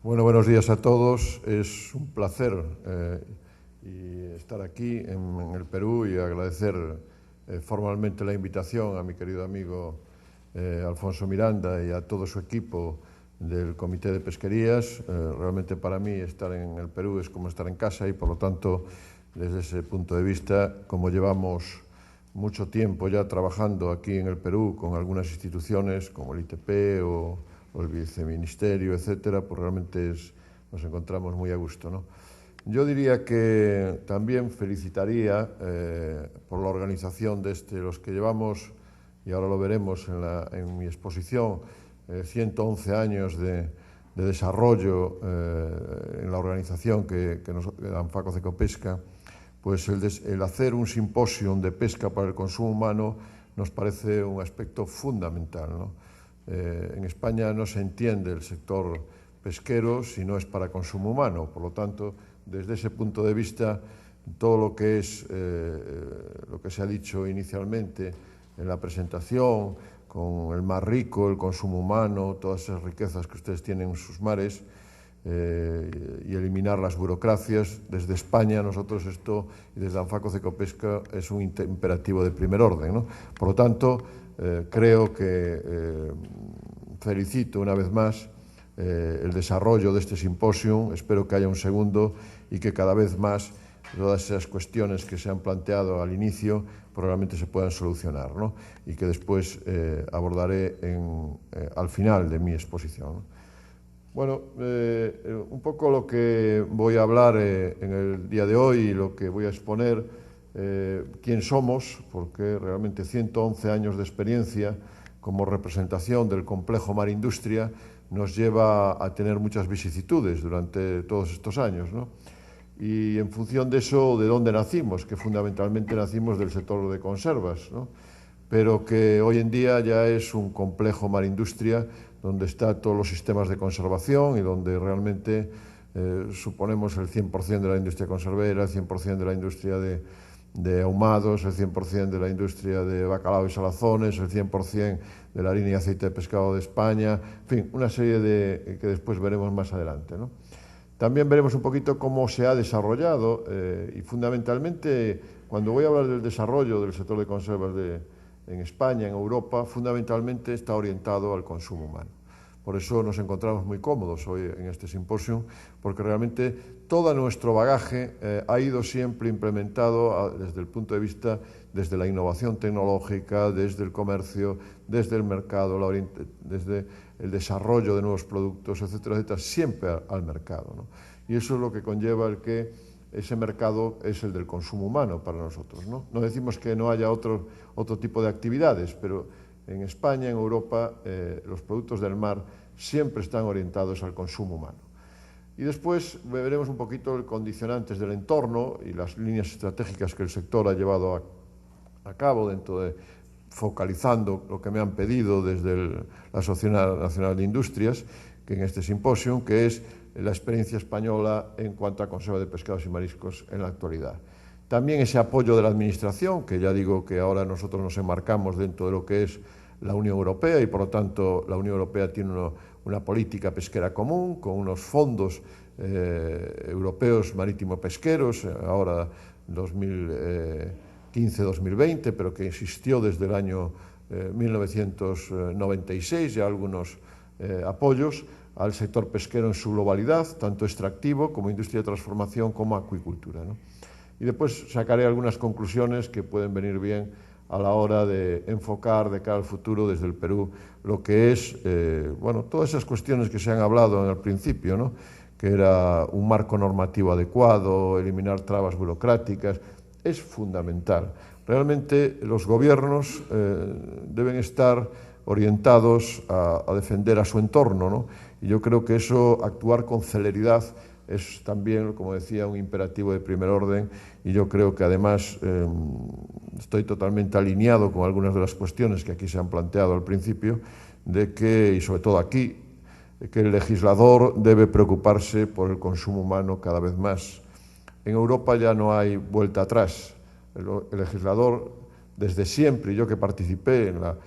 Bueno, buenos días a todos. Es un placer estar aquí en el Perú y agradecer formalmente la invitación a mi querido amigo Alfonso Miranda y a todo su equipo del Comité de Pesquerías. Realmente para mí estar en el Perú es como estar en casa y por lo tanto, desde ese punto de vista, como llevamos mucho tiempo ya trabajando aquí en el Perú con algunas instituciones como el ITP o el viceministerio, etcétera, pues realmente nos encontramos muy a gusto, ¿no? Yo diría que también felicitaría por la organización de los que llevamos, y ahora lo veremos en mi exposición, 111 años de desarrollo en la organización que ANFACO Cecopesca, pues el hacer un simposio de pesca para el consumo humano nos parece un aspecto fundamental, ¿no? En España no se entiende el sector pesquero si no es para consumo humano. Por lo tanto, desde ese punto de vista, todo lo que es lo que se ha dicho inicialmente en la presentación, con el mar rico, el consumo humano, todas esas riquezas que ustedes tienen en sus mares, y eliminar las burocracias. Desde España nosotros esto, y desde ANFACO Cecopesca, es un imperativo de primer orden, ¿no? Por lo tanto, creo que felicito una vez más el desarrollo de este simposio. Espero que haya un segundo y que cada vez más todas esas cuestiones que se han planteado al inicio probablemente se puedan solucionar, ¿no? Y que después abordaré al final de mi exposición, ¿no? Bueno, un poco lo que voy a hablar en el día de hoy y lo que voy a exponer, quién somos, porque realmente 111 años de experiencia como representación del complejo Mar Industria nos lleva a tener muchas vicisitudes durante todos estos años, ¿no? Y en función de eso, ¿de dónde nacimos? Que fundamentalmente nacimos del sector de conservas, ¿no? Pero que hoy en día ya es un complejo Mar Industria donde están todos los sistemas de conservación y donde realmente suponemos el 100% de la industria conservera, el 100% de la industria de ahumados, el 100% de la industria de bacalao y salazones, el 100% de la línea de aceite de pescado de España, en fin, una serie que después veremos más adelante, ¿no? También veremos un poquito cómo se ha desarrollado y fundamentalmente, cuando voy a hablar del desarrollo del sector de conservas en España, en Europa, fundamentalmente está orientado al consumo humano. Por eso nos encontramos muy cómodos hoy en este simposio, porque realmente todo nuestro bagaje ha ido siempre implementado desde el punto de vista, desde la innovación tecnológica, desde el comercio, desde el mercado, desde el desarrollo de nuevos productos, etcétera, etcétera, siempre al mercado, ¿no? Y eso es lo que conlleva el que ese mercado es el del consumo humano para nosotros, ¿no? No decimos que no haya otro tipo de actividades, pero en España, en Europa, los productos del mar siempre están orientados al consumo humano. Y después veremos un poquito los condicionantes del entorno y las líneas estratégicas que el sector ha llevado a cabo focalizando lo que me han pedido desde la Sociedad Nacional de Industrias, que en este simposio, que es la experiencia española en cuanto a conserva de pescados y mariscos en la actualidad. También ese apoyo de la Administración, que ya digo que ahora nosotros nos enmarcamos dentro de lo que es la Unión Europea y por lo tanto la Unión Europea tiene una política pesquera común con unos fondos europeos marítimo-pesqueros, ahora 2015-2020, pero que existió desde el año 1996, ya algunos apoyos al sector pesquero en su globalidad, tanto extractivo como industria de transformación como acuicultura, ¿no? Y después sacaré algunas conclusiones que pueden venir bien a la hora de enfocar de cara al futuro desde el Perú lo que es, bueno, todas esas cuestiones que se han hablado en el principio, ¿no? Que era un marco normativo adecuado, eliminar trabas burocráticas, es fundamental. Realmente los gobiernos deben estar orientados a defender a su entorno, ¿no? Y yo creo que eso, actuar con celeridad, es también, como decía, un imperativo de primer orden, y yo creo que además estoy totalmente alineado con algunas de las cuestiones que aquí se han planteado al principio, de que, y sobre todo aquí, que el legislador debe preocuparse por el consumo humano cada vez más. En Europa ya no hay vuelta atrás. El legislador, desde siempre, y yo que participé en la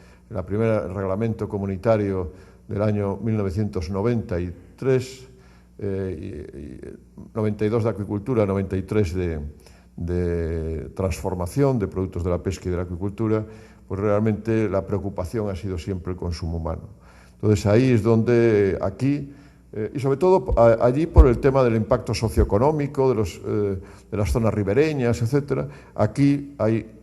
primera reglamento comunitario del año 1993, 92 de acuicultura, 93 de transformación de productos de la pesca y de la acuicultura, pues realmente la preocupación ha sido siempre el consumo humano. Entonces ahí es donde aquí, y sobre todo allí por el tema del impacto socioeconómico de las zonas ribereñas, etcétera, aquí hay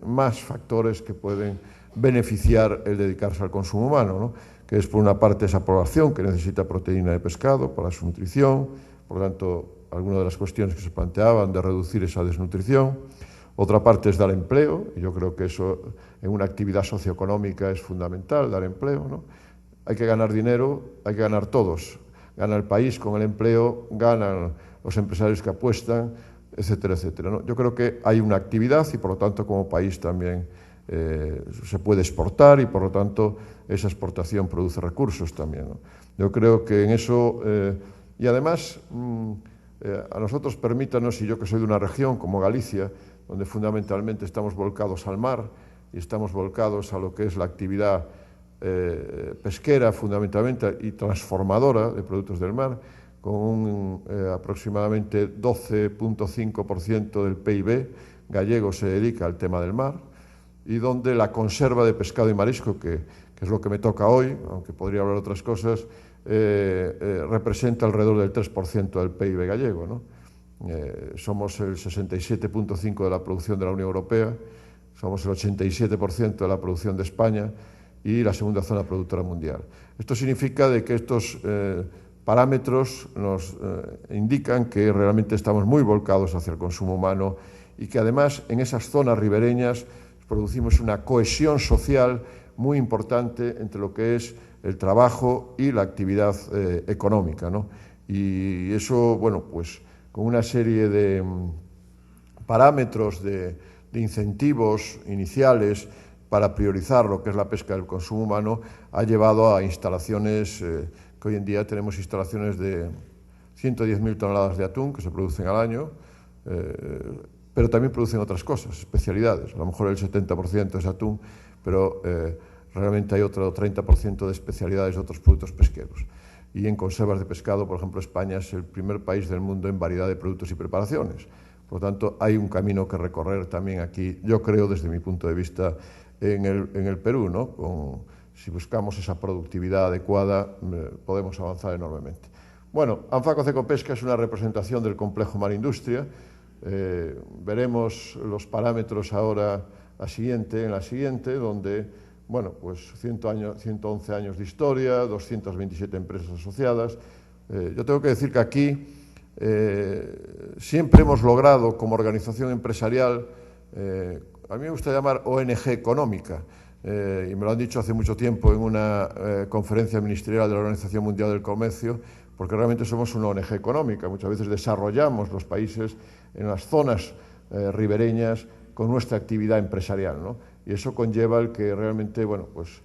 más factores que pueden beneficiar el dedicarse al consumo humano, ¿no? Que es por una parte esa población que necesita proteína de pescado para su nutrición, por lo tanto, algunas de las cuestiones que se planteaban de reducir esa desnutrición. Otra parte es dar empleo, y yo creo que eso en una actividad socioeconómica es fundamental, dar empleo, ¿no? Hay que ganar dinero, hay que ganar todos. Gana el país con el empleo, ganan los empresarios que apuestan, etcétera, etcétera, ¿no? Yo creo que hay una actividad y, por lo tanto, como país también se puede exportar y, por lo tanto, esa exportación produce recursos también, ¿no? Yo creo que en eso, y además, a nosotros permítanos, y yo que soy de una región como Galicia, donde fundamentalmente estamos volcados al mar y estamos volcados a lo que es la actividad pesquera fundamentalmente y transformadora de productos del mar, con un aproximadamente 12,5% del PIB gallego se dedica al tema del mar, y donde la conserva de pescado y marisco, que es lo que me toca hoy, aunque podría hablar de otras cosas, representa alrededor del 3% del PIB gallego, ¿no? Somos el 67,5% de la producción de la Unión Europea, somos el 87% de la producción de España y la segunda zona productora mundial. Esto significa de que estos parámetros nos indican que realmente estamos muy volcados hacia el consumo humano y que además en esas zonas ribereñas producimos una cohesión social muy importante entre lo que es el trabajo y la actividad económica, ¿no? Y eso, bueno, pues con una serie de parámetros de incentivos iniciales para priorizar lo que es la pesca del consumo humano, ha llevado a instalaciones, que hoy en día tenemos instalaciones de 110.000 toneladas de atún que se producen al año, pero también producen otras cosas, especialidades. A lo mejor el 70% es atún, pero realmente hay otro 30% de especialidades de otros productos pesqueros. Y en conservas de pescado, por ejemplo, España es el primer país del mundo en variedad de productos y preparaciones. Por lo tanto, hay un camino que recorrer también aquí, yo creo, desde mi punto de vista, en el Perú, ¿no? Si buscamos esa productividad adecuada, podemos avanzar enormemente. Bueno, Anfaco Cecopesca es una representación del complejo Mar Industria. Veremos los parámetros ahora en la siguiente, donde, bueno, pues 111 años de historia, 227 empresas asociadas. Yo tengo que decir que aquí siempre hemos logrado, como organización empresarial, a mí me gusta llamar ONG económica, y me lo han dicho hace mucho tiempo en una conferencia ministerial de la Organización Mundial del Comercio, porque realmente somos una ONG económica. Muchas veces desarrollamos los países en las zonas ribereñas con nuestra actividad empresarial, ¿no? Y eso conlleva el que realmente, bueno, pues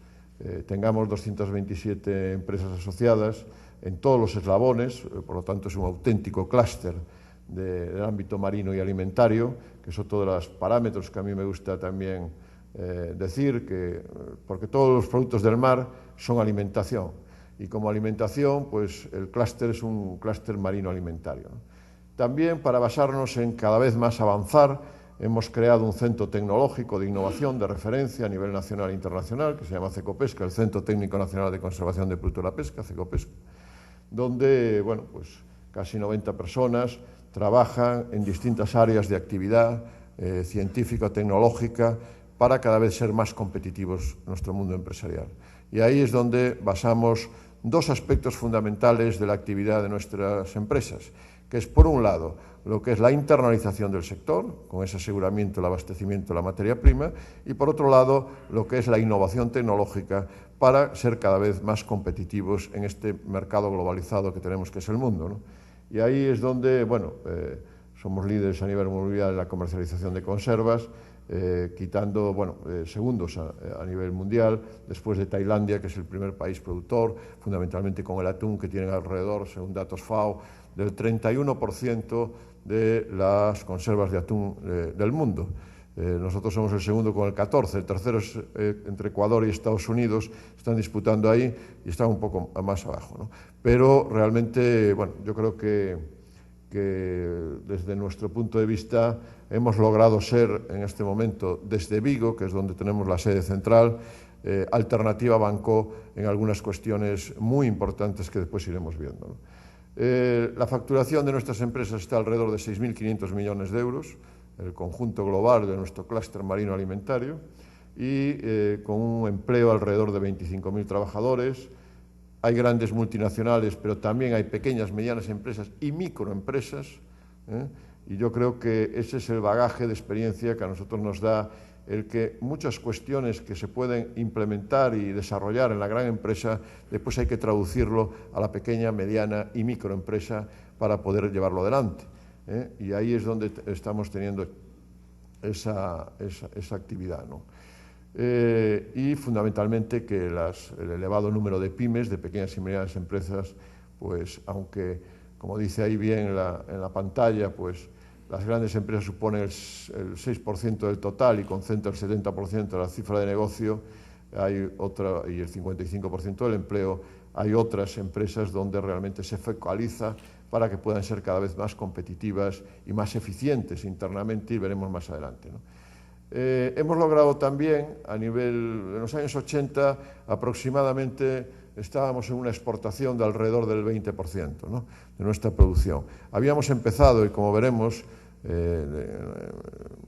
tengamos 227 empresas asociadas en todos los eslabones, por lo tanto es un auténtico clúster del ámbito marino y alimentario, que son todos los parámetros que a mí me gusta también decir, porque todos los productos del mar son alimentación, y como alimentación, pues el clúster es un clúster marino alimentario, ¿no? También, para basarnos en cada vez más avanzar, hemos creado un centro tecnológico de innovación de referencia a nivel nacional e internacional, que se llama Cecopesca, el Centro Técnico Nacional de Conservación de Productos de la Pesca, Cecopesca, donde, bueno, pues casi 90 personas trabajan en distintas áreas de actividad científico-tecnológica para cada vez ser más competitivos en nuestro mundo empresarial. Y ahí es donde basamos dos aspectos fundamentales de la actividad de nuestras empresas, que es, por un lado, lo que es la internalización del sector, con ese aseguramiento, el abastecimiento de la materia prima, y, por otro lado, lo que es la innovación tecnológica para ser cada vez más competitivos en este mercado globalizado que tenemos, que es el mundo, ¿no? Y ahí es donde, bueno, somos líderes a nivel mundial en la comercialización de conservas, quitando, bueno, segundos a nivel mundial, después de Tailandia, que es el primer país productor, fundamentalmente con el atún, que tienen alrededor, según datos FAO, del 31% de las conservas de atún del mundo. Nosotros somos el segundo con el 14, el tercero es entre Ecuador y Estados Unidos, están disputando ahí y están un poco más abajo, ¿no? Pero realmente, bueno, yo creo que desde nuestro punto de vista hemos logrado ser en este momento desde Vigo, que es donde tenemos la sede central, alternativa banco en algunas cuestiones muy importantes que después iremos viendo, ¿no? La facturación de nuestras empresas está alrededor de 6.500 millones de euros, el conjunto global de nuestro clúster marino alimentario, y con un empleo alrededor de 25.000 trabajadores. Hay grandes multinacionales, pero también hay pequeñas, medianas empresas y microempresas, y yo creo que ese es el bagaje de experiencia que a nosotros nos da el que muchas cuestiones que se pueden implementar y desarrollar en la gran empresa, después hay que traducirlo a la pequeña, mediana y microempresa para poder llevarlo adelante. Y ahí es donde estamos teniendo esa actividad, ¿no? Y fundamentalmente que el elevado número de pymes, de pequeñas y medianas empresas, pues aunque, como dice ahí bien en la pantalla, pues las grandes empresas suponen el 6% del total y concentran el 70% de la cifra de negocio, hay otra, y el 55% del empleo, hay otras empresas donde realmente se focaliza para que puedan ser cada vez más competitivas y más eficientes internamente, y veremos más adelante, ¿no? Hemos logrado también, en los años 80 aproximadamente estábamos en una exportación de alrededor del 20%, ¿no?, de nuestra producción. Habíamos empezado, y como veremos,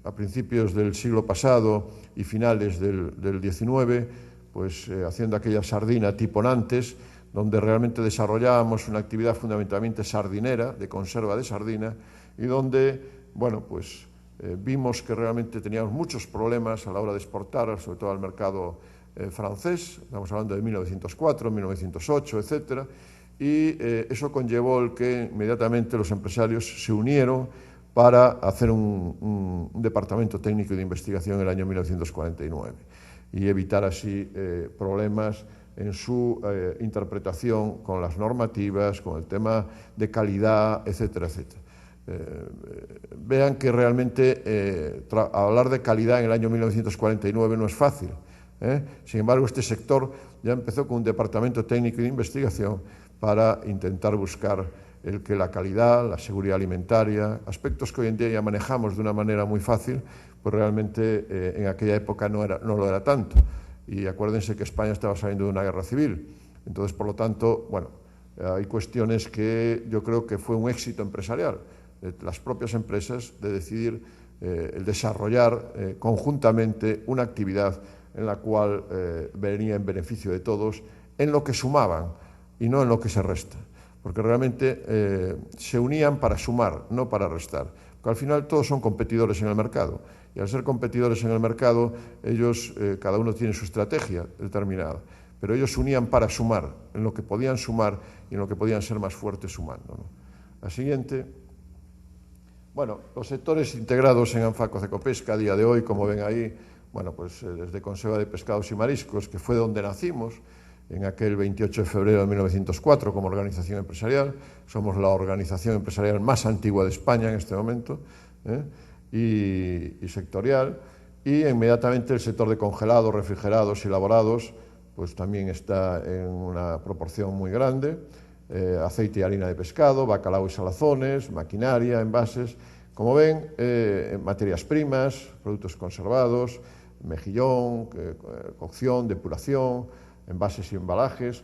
a principios del siglo pasado y finales del 19, pues haciendo aquella sardina tipo Nantes, donde realmente desarrollábamos una actividad fundamentalmente sardinera, de conserva de sardina, y donde, bueno, pues vimos que realmente teníamos muchos problemas a la hora de exportar, sobre todo al mercado francés, estamos hablando de 1904, 1908, etcétera, y eso conllevó el que inmediatamente los empresarios se unieron para hacer un departamento técnico de investigación en el año 1949 y evitar así problemas en su interpretación con las normativas, con el tema de calidad, etcétera, etcétera. Vean que realmente hablar de calidad en el año 1949 no es fácil, Sin embargo, este sector ya empezó con un departamento técnico de investigación para intentar buscar el que la calidad, la seguridad alimentaria, aspectos que hoy en día ya manejamos de una manera muy fácil, pues realmente en aquella época no lo era tanto. Y acuérdense que España estaba saliendo de una guerra civil. Entonces, por lo tanto, bueno, hay cuestiones que yo creo que fue un éxito empresarial de las propias empresas de decidir el desarrollar conjuntamente una actividad en la cual venía en beneficio de todos, en lo que sumaban y no en lo que se resta. Porque realmente se unían para sumar, no para restar. Porque al final todos son competidores en el mercado. Y al ser competidores en el mercado, ellos, cada uno tiene su estrategia determinada. Pero ellos se unían para sumar, en lo que podían sumar y en lo que podían ser más fuertes sumando, ¿no? La siguiente. Bueno, los sectores integrados en Anfaco Cecopesca a día de hoy, como ven ahí, bueno, pues desde Conserva de Pescados y Mariscos, que fue donde nacimos, en aquel 28 de febrero de 1904 como organización empresarial. Somos la organización empresarial más antigua de España en este momento, y sectorial. Y inmediatamente el sector de congelados, refrigerados y elaborados, pues también está en una proporción muy grande. Aceite y harina de pescado, bacalao y salazones, maquinaria, envases. Como ven, materias primas, productos conservados, mejillón, cocción, depuración, envases y embalajes.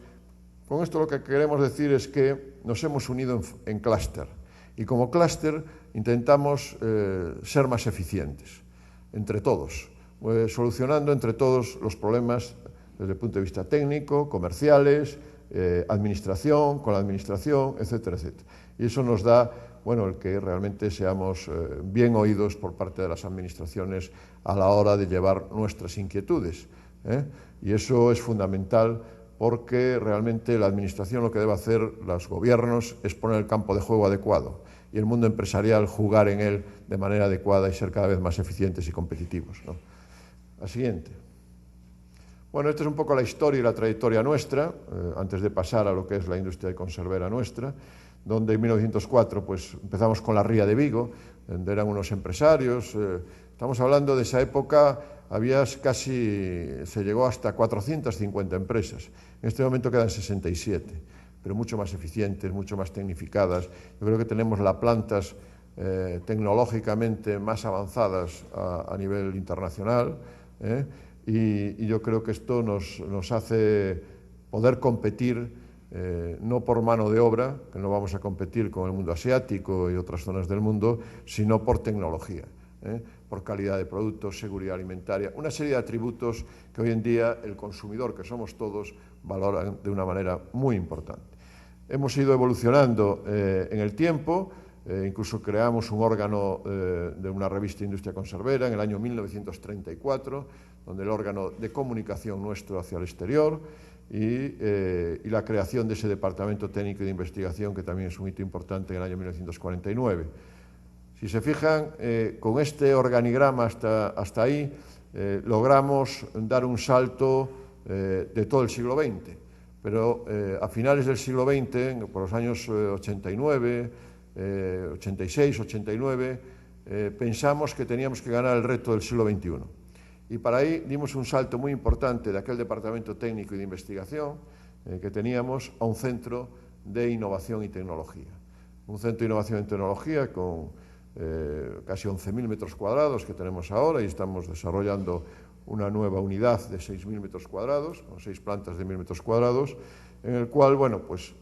Con esto lo que queremos decir es que nos hemos unido en clúster y como clúster intentamos ser más eficientes entre todos, solucionando entre todos los problemas desde el punto de vista técnico, comerciales, administración, con la administración, etcétera, etcétera. Y eso nos da, bueno, el que realmente seamos bien oídos por parte de las administraciones a la hora de llevar nuestras inquietudes, Y eso es fundamental porque realmente la administración lo que debe hacer, los gobiernos, es poner el campo de juego adecuado y el mundo empresarial jugar en él de manera adecuada y ser cada vez más eficientes y competitivos, ¿no? La siguiente. Bueno, esta es un poco la historia y la trayectoria nuestra, antes de pasar a lo que es la industria de conservera nuestra, donde en 1904 pues, empezamos con la Ría de Vigo, donde eran unos empresarios Estamos hablando de esa época, se llegó hasta 450 empresas. En este momento quedan 67, pero mucho más eficientes, mucho más tecnificadas. Yo creo que tenemos las plantas tecnológicamente más avanzadas a nivel internacional, y yo creo que esto nos hace poder competir no por mano de obra, que no vamos a competir con el mundo asiático y otras zonas del mundo, sino por tecnología, por calidad de productos, seguridad alimentaria, una serie de atributos que hoy en día el consumidor, que somos todos, valoran de una manera muy importante. Hemos ido evolucionando en el tiempo, incluso creamos un órgano de una revista Industria Conservera en el año 1934, donde el órgano de comunicación nuestro hacia el exterior, y la creación de ese Departamento Técnico de Investigación, que también es un hito importante, en el año 1949. Si se fijan, con este organigrama hasta ahí, logramos dar un salto de todo el siglo XX, pero a finales del siglo XX, por los años 89, 86, 89, pensamos que teníamos que ganar el reto del siglo XXI. Y para ahí dimos un salto muy importante de aquel Departamento Técnico y de Investigación que teníamos a un centro de innovación y tecnología. Un centro de innovación y tecnología con casi 11.000 metros cuadrados que tenemos ahora, y estamos desarrollando una nueva unidad de 6.000 metros cuadrados, con 6 plantas de 1.000 metros cuadrados, en el cual, bueno, pues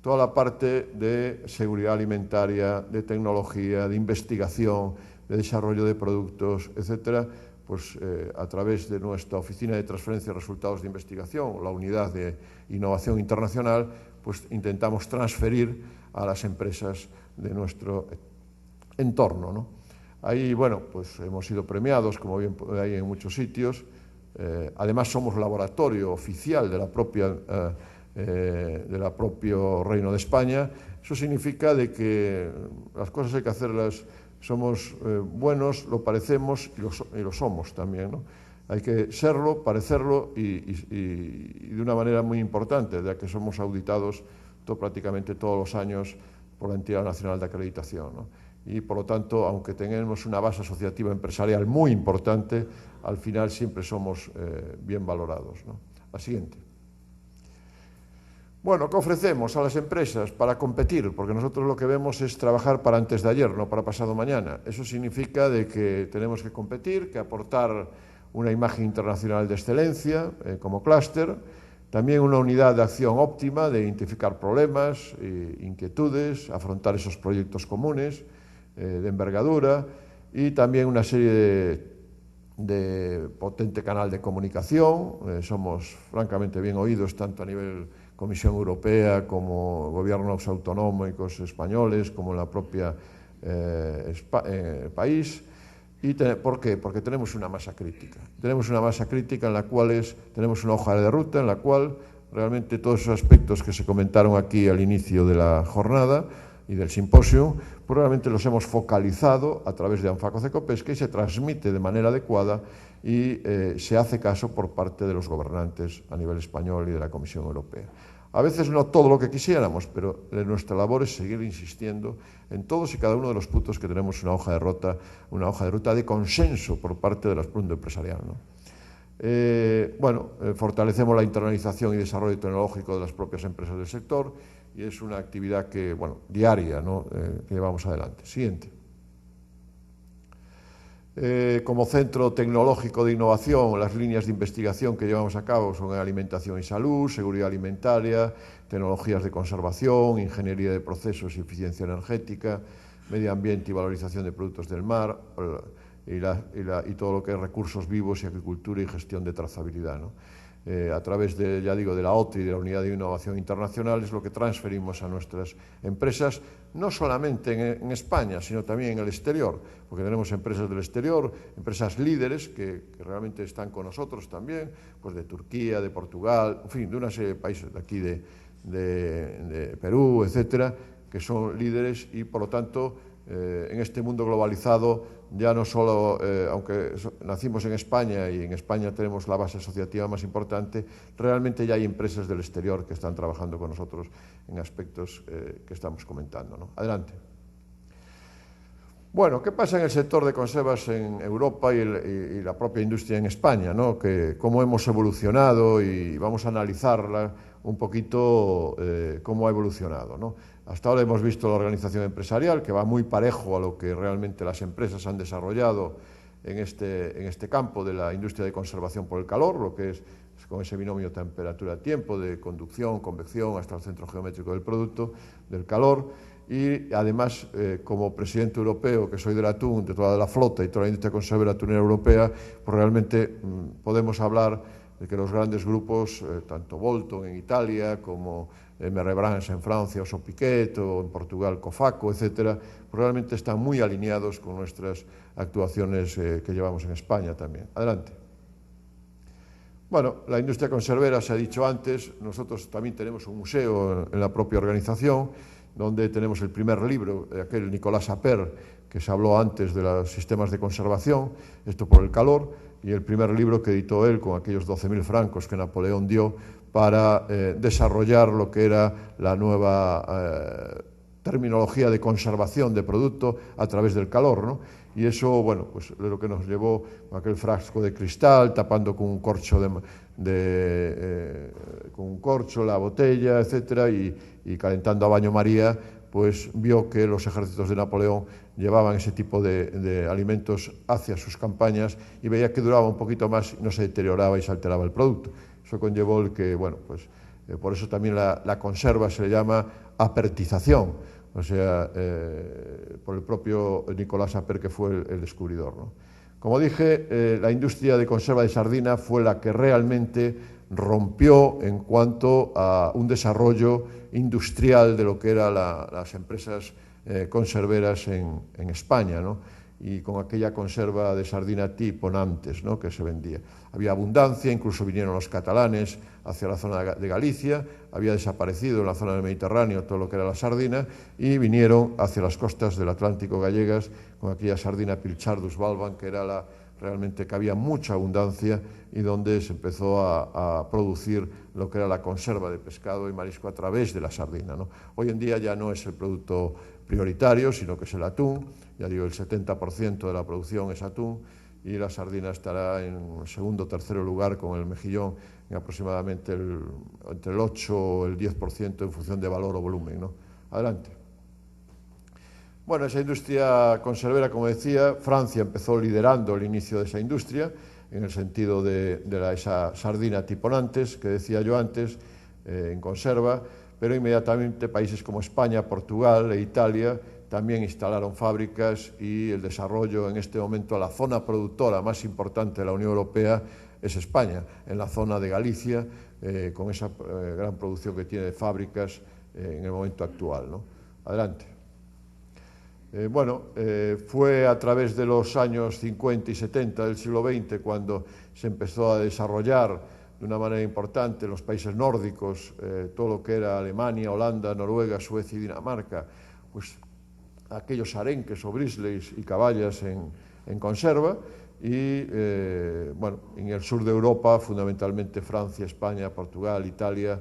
toda la parte de seguridad alimentaria, de tecnología, de investigación, de desarrollo de productos, etcétera, pues a través de nuestra Oficina de Transferencia de Resultados de Investigación, la Unidad de Innovación Internacional, pues intentamos transferir a las empresas de nuestro entorno, ¿no? Ahí, bueno, pues hemos sido premiados, como bien hay en muchos sitios. Además, somos laboratorio oficial de la propio Reino de España. Eso significa de que las cosas hay que hacerlas. Somos buenos, lo parecemos y lo somos también, ¿no? Hay que serlo, parecerlo y de una manera muy importante, ya que somos auditados prácticamente todos los años por la Entidad Nacional de Acreditación, ¿no? Y por lo tanto, aunque tengamos una base asociativa empresarial muy importante, al final siempre somos bien valorados, ¿no? La siguiente. Bueno, ¿qué ofrecemos a las empresas para competir? Porque nosotros lo que vemos es trabajar para antes de ayer, no para pasado mañana. Eso significa de que tenemos que competir, que aportar una imagen internacional de excelencia como clúster, también una unidad de acción óptima de identificar problemas, inquietudes, afrontar esos proyectos comunes de envergadura, y también una serie de potente canal de comunicación. Somos francamente bien oídos tanto a nivel Comisión Europea como gobiernos autonómicos españoles, como en la propia país. ¿Por qué? Porque tenemos una masa crítica. Tenemos una masa crítica en la cual tenemos una hoja de ruta en la cual realmente todos esos aspectos que se comentaron aquí al inicio de la jornada y del simposio, pues realmente los hemos focalizado a través de Anfaco Cecopesca y se transmite de manera adecuada y se hace caso por parte de los gobernantes a nivel español y de la Comisión Europea. A veces no todo lo que quisiéramos, pero nuestra labor es seguir insistiendo en todos y cada uno de los puntos que tenemos una hoja de ruta de consenso por parte del mundo empresarial, ¿no? Fortalecemos la internalización y desarrollo tecnológico de las propias empresas del sector, y es una actividad que, bueno, diaria, ¿no? Que llevamos adelante. Siguiente. Como centro tecnológico de innovación, las líneas de investigación que llevamos a cabo son alimentación y salud, seguridad alimentaria, tecnologías de conservación, ingeniería de procesos y eficiencia energética, medio ambiente y valorización de productos del mar, y todo lo que es recursos vivos y agricultura y gestión de trazabilidad, ¿no? A través de, ya digo, de la OTI y de la Unidad de Innovación Internacional es lo que transferimos a nuestras empresas, no solamente en España, sino también en el exterior, porque tenemos empresas del exterior, empresas líderes que realmente están con nosotros también, pues de Turquía, de Portugal, en fin, de una serie de países de aquí de Perú, etcétera, que son líderes y, por lo tanto, en este mundo globalizado, ya no solo, aunque nacimos en España y en España tenemos la base asociativa más importante, realmente ya hay empresas del exterior que están trabajando con nosotros en aspectos que estamos comentando, ¿no? Adelante. Bueno, ¿qué pasa en el sector de conservas en Europa y la propia industria en España, ¿no? Cómo hemos evolucionado, y vamos a analizarla un poquito cómo ha evolucionado, ¿no? Hasta ahora hemos visto la organización empresarial, que va muy parejo a lo que realmente las empresas han desarrollado en este campo de la industria de conservación por el calor, lo que es con ese binomio temperatura-tiempo, de conducción, convección, hasta el centro geométrico del producto, del calor. Y además, como presidente europeo, que soy del atún, de toda la flota y toda la industria conservera atunera europea, pues realmente podemos hablar de que los grandes grupos, tanto Bolton en Italia, como MR Brands en Francia, o Sopiquet, o en Portugal Cofaco, etcétera, pues realmente están muy alineados con nuestras actuaciones que llevamos en España también. Adelante. Bueno, la industria conservera, se ha dicho antes, nosotros también tenemos un museo en la propia organización, donde tenemos el primer libro, aquel Nicolas Appert, que se habló antes de los sistemas de conservación, esto por el calor, y el primer libro que editó él con aquellos 12.000 francos que Napoleón dio para desarrollar lo que era la nueva terminología de conservación de producto a través del calor, ¿no? Y eso, bueno, pues es lo que nos llevó a aquel frasco de cristal, tapando con un corcho, con un corcho la botella, etcétera, y calentando a baño María, pues vio que los ejércitos de Napoleón llevaban ese tipo de alimentos hacia sus campañas y veía que duraba un poquito más y no se deterioraba y se alteraba el producto. Eso conllevó el que, bueno, pues por eso también la conserva se le llama apertización, o sea, por el propio Nicolas Appert, que fue el descubridor, ¿no? Como dije, la industria de conserva de sardina fue la que realmente rompió en cuanto a un desarrollo industrial de lo que eran las empresas conserveras en España, ¿no? Y con aquella conserva de sardina tipo Nantes, ¿no? Que se vendía. Había abundancia, incluso vinieron los catalanes hacia la zona de Galicia, había desaparecido en la zona del Mediterráneo todo lo que era la sardina, y vinieron hacia las costas del Atlántico gallegas con aquella sardina Pilchardus valvan, que era realmente que había mucha abundancia y donde se empezó a producir lo que era la conserva de pescado y marisco a través de la sardina, ¿no? Hoy en día ya no es el producto prioritario, sino que es el atún. Ya digo, el 70% de la producción es atún, y la sardina estará en segundo o tercer lugar con el mejillón en aproximadamente entre el 8 o el 10% en función de valor o volumen, ¿no? Adelante. Bueno, esa industria conservera, como decía, Francia empezó liderando el inicio de esa industria, en el sentido de esa sardina tipo Nantes, que decía yo antes, en conserva, pero inmediatamente países como España, Portugal e Italia también instalaron fábricas, y el desarrollo en este momento, la zona productora más importante de la Unión Europea es España, en la zona de Galicia, con esa gran producción que tiene de fábricas en el momento actual, ¿no? Adelante. Fue a través de los años 50 y 70 del siglo XX cuando se empezó a desarrollar de una manera importante en los países nórdicos, todo lo que era Alemania, Holanda, Noruega, Suecia y Dinamarca, pues aquellos arenques o brisleys y caballas en conserva, y en el sur de Europa, fundamentalmente Francia, España, Portugal, Italia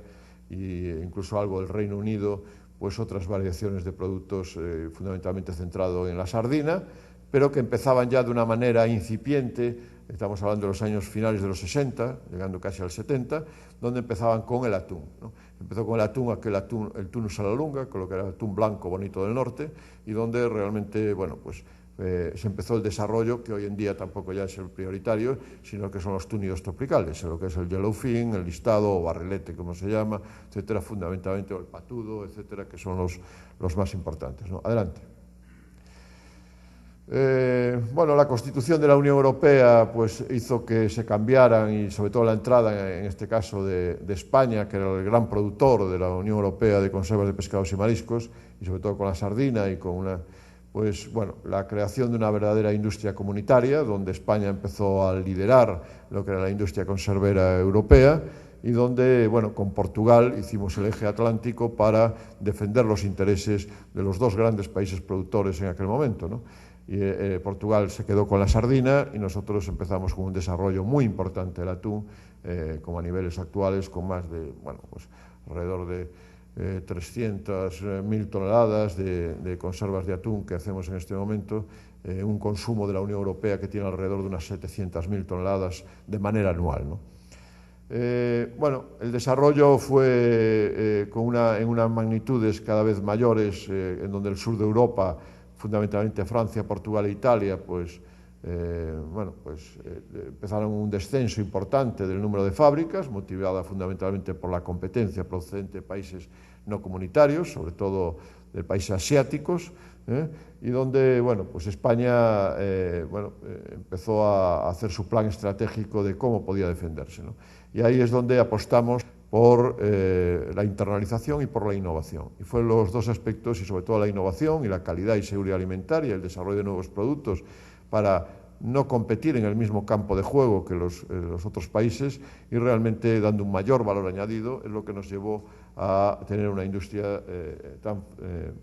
e incluso algo del Reino Unido, pues otras variaciones de productos fundamentalmente centrado en la sardina, pero que empezaban ya de una manera incipiente. Estamos hablando de los años finales de los 60, llegando casi al 70, donde empezaban con el atún, ¿no? Empezó con el atún, el tunus a la lunga, con lo que era el atún blanco bonito del norte, y donde realmente, bueno, pues se empezó el desarrollo, que hoy en día tampoco ya es el prioritario, sino que son los túnidos tropicales, lo que es el yellowfin, el listado o barrilete, como se llama, etcétera, fundamentalmente, o el patudo, etcétera, que son los más importantes, ¿no? Adelante. La Constitución de la Unión Europea pues hizo que se cambiaran, y sobre todo la entrada, en este caso de España, que era el gran productor de la Unión Europea de conservas de pescados y mariscos, y sobre todo con la sardina, y con la creación de una verdadera industria comunitaria, donde España empezó a liderar lo que era la industria conservera europea, y donde, con Portugal hicimos el eje atlántico para defender los intereses de los dos grandes países productores en aquel momento, ¿no? Y Portugal se quedó con la sardina, y nosotros empezamos con un desarrollo muy importante del atún, como a niveles actuales, con más de, alrededor de 300.000 toneladas de conservas de atún que hacemos en este momento, un consumo de la Unión Europea que tiene alrededor de unas 700.000 toneladas de manera anual, ¿no? Bueno, el desarrollo fue en unas magnitudes cada vez mayores, en donde el sur de Europa, fundamentalmente Francia, Portugal e Italia, pues empezaron un descenso importante del número de fábricas, motivada fundamentalmente por la competencia procedente de países no comunitarios, sobre todo de países asiáticos, y donde pues España empezó a hacer su plan estratégico de cómo podía defenderse, ¿no? Y ahí es donde apostamos por la internalización y por la innovación. Y fueron los dos aspectos, y sobre todo la innovación y la calidad y seguridad alimentaria, el desarrollo de nuevos productos para no competir en el mismo campo de juego que los otros países y realmente dando un mayor valor añadido, es lo que nos llevó a tener una industria tan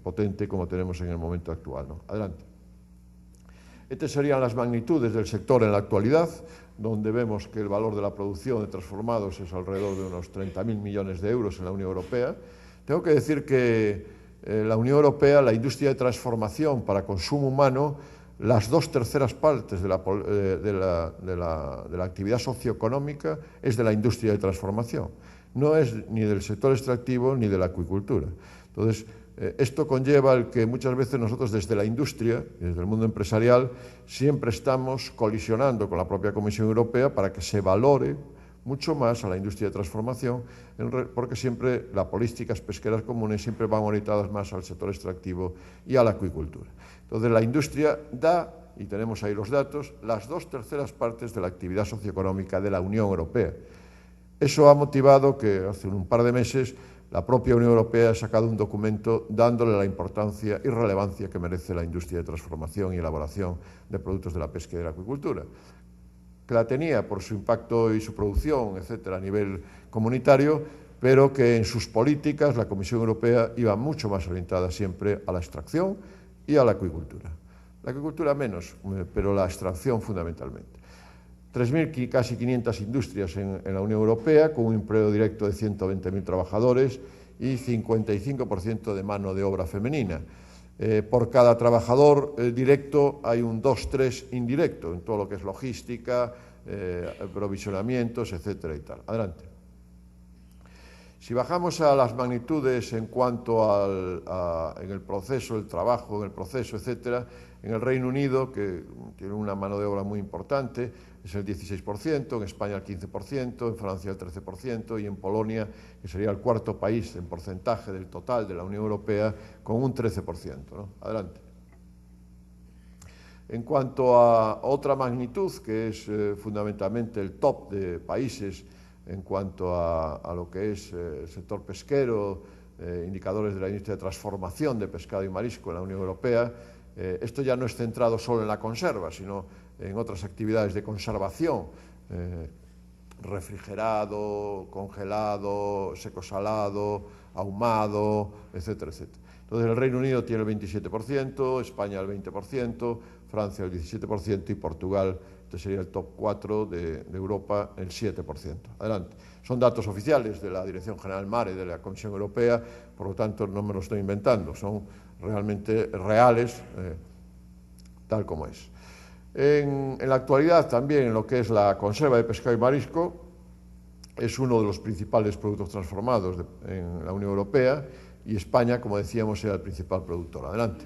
potente como tenemos en el momento actual, ¿no? Adelante. Estas serían las magnitudes del sector en la actualidad, donde vemos que el valor de la producción de transformados es alrededor de unos 30.000 millones de euros en la Unión Europea. Tengo que decir que la Unión Europea, la industria de transformación para consumo humano, las 2/3 partes de la actividad socioeconómica es de la industria de transformación. No es ni del sector extractivo ni de la acuicultura. Entonces, esto conlleva el que muchas veces nosotros desde la industria y desde el mundo empresarial siempre estamos colisionando con la propia Comisión Europea para que se valore mucho más a la industria de transformación, porque siempre las políticas pesqueras comunes siempre van orientadas más al sector extractivo y a la acuicultura. Entonces la industria da, y tenemos ahí los datos, las 2/3 partes de la actividad socioeconómica de la Unión Europea. Eso ha motivado que hace un par de meses la propia Unión Europea ha sacado un documento dándole la importancia y relevancia que merece la industria de transformación y elaboración de productos de la pesca y de la acuicultura, que la tenía por su impacto y su producción, etcétera, a nivel comunitario, pero que en sus políticas la Comisión Europea iba mucho más orientada siempre a la extracción y a la acuicultura. La acuicultura menos, pero la extracción fundamentalmente. 3.000, casi 500 industrias en la Unión Europea, con un empleo directo de 120.000 trabajadores y 55% de mano de obra femenina. Por cada trabajador directo hay un 2-3 indirecto, en todo lo que es logística, aprovisionamientos, etcétera y tal. Adelante. Si bajamos a las magnitudes en cuanto en el proceso, el trabajo, en el proceso, etcétera, en el Reino Unido, que tiene una mano de obra muy importante, es el 16%, en España el 15%, en Francia el 13% y en Polonia, que sería el cuarto país en porcentaje del total de la Unión Europea, con un 13%, ¿no? Adelante. En cuanto a otra magnitud, que es fundamentalmente el top de países en cuanto a lo que es el sector pesquero, indicadores de la industria de transformación de pescado y marisco en la Unión Europea, esto ya no es centrado solo en la conserva, sino en otras actividades de conservación, refrigerado, congelado, seco-salado, ahumado, etcétera, etcétera. Entonces el Reino Unido tiene el 27%, España el 20%, Francia el 17% y Portugal, este sería el top 4 de Europa, el 7%. Adelante. Son datos oficiales de la Dirección General Mare de la Comisión Europea, por lo tanto no me lo estoy inventando, son realmente reales, tal como es. En la actualidad también en lo que es la conserva de pescado y marisco, es uno de los principales productos transformados en la Unión Europea y España, como decíamos, era el principal productor. Adelante.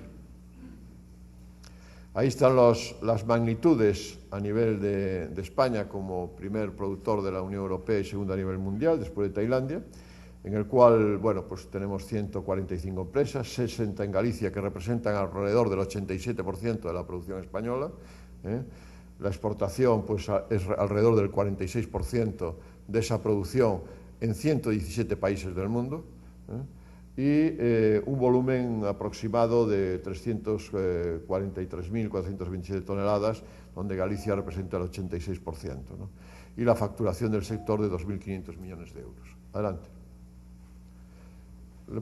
Ahí están las magnitudes a nivel de España como primer productor de la Unión Europea y segundo a nivel mundial, después de Tailandia, en el cual, bueno, pues tenemos 145 empresas, 60 en Galicia, que representan alrededor del 87% de la producción española. La exportación pues, es alrededor del 46% de esa producción en 117 países del mundo. Y un volumen aproximado de 343.427 toneladas, donde Galicia representa el 86%, ¿no? Y la facturación del sector de 2.500 millones de euros. Adelante.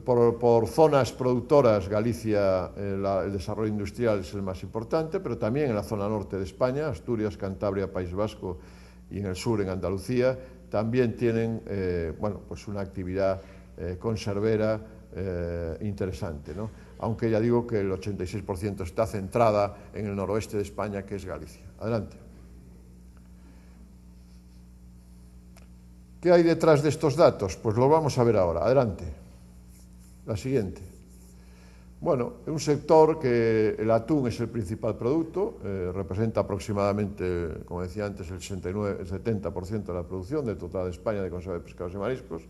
Por zonas productoras, Galicia, el desarrollo industrial es el más importante, pero también en la zona norte de España, Asturias, Cantabria, País Vasco y en el sur, en Andalucía, también tienen bueno, pues una actividad conservera interesante, ¿no? Aunque ya digo que el 86% está centrada en el noroeste de España, que es Galicia. Adelante. ¿Qué hay detrás de estos datos? Pues lo vamos a ver ahora. Adelante. La siguiente. Bueno, un sector que el atún es el principal producto, representa aproximadamente, como decía antes, el 70% de la producción del total de España de conserva de pescados y mariscos.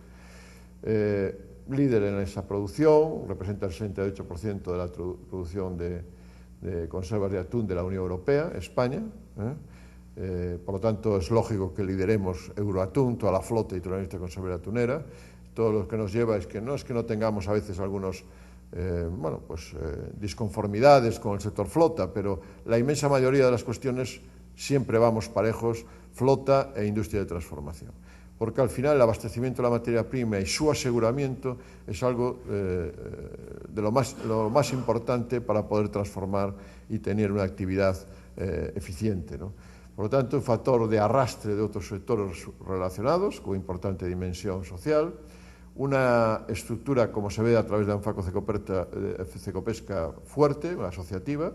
Líder en esa producción, representa el 68% de la producción de conservas de atún de la Unión Europea, España. Por lo tanto, es lógico que lideremos Euroatún, toda la flota y toda la industria conservera atunera. Todo lo que nos lleva es que no tengamos a veces algunos disconformidades con el sector flota, pero la inmensa mayoría de las cuestiones siempre vamos parejos, flota e industria de transformación. Porque al final el abastecimiento de la materia prima y su aseguramiento es algo de lo más importante para poder transformar y tener una actividad eficiente, ¿no? Por lo tanto, un factor de arrastre de otros sectores relacionados, con importante dimensión social, una estructura, como se ve a través de Anfaco Cecopesca, fuerte, asociativa,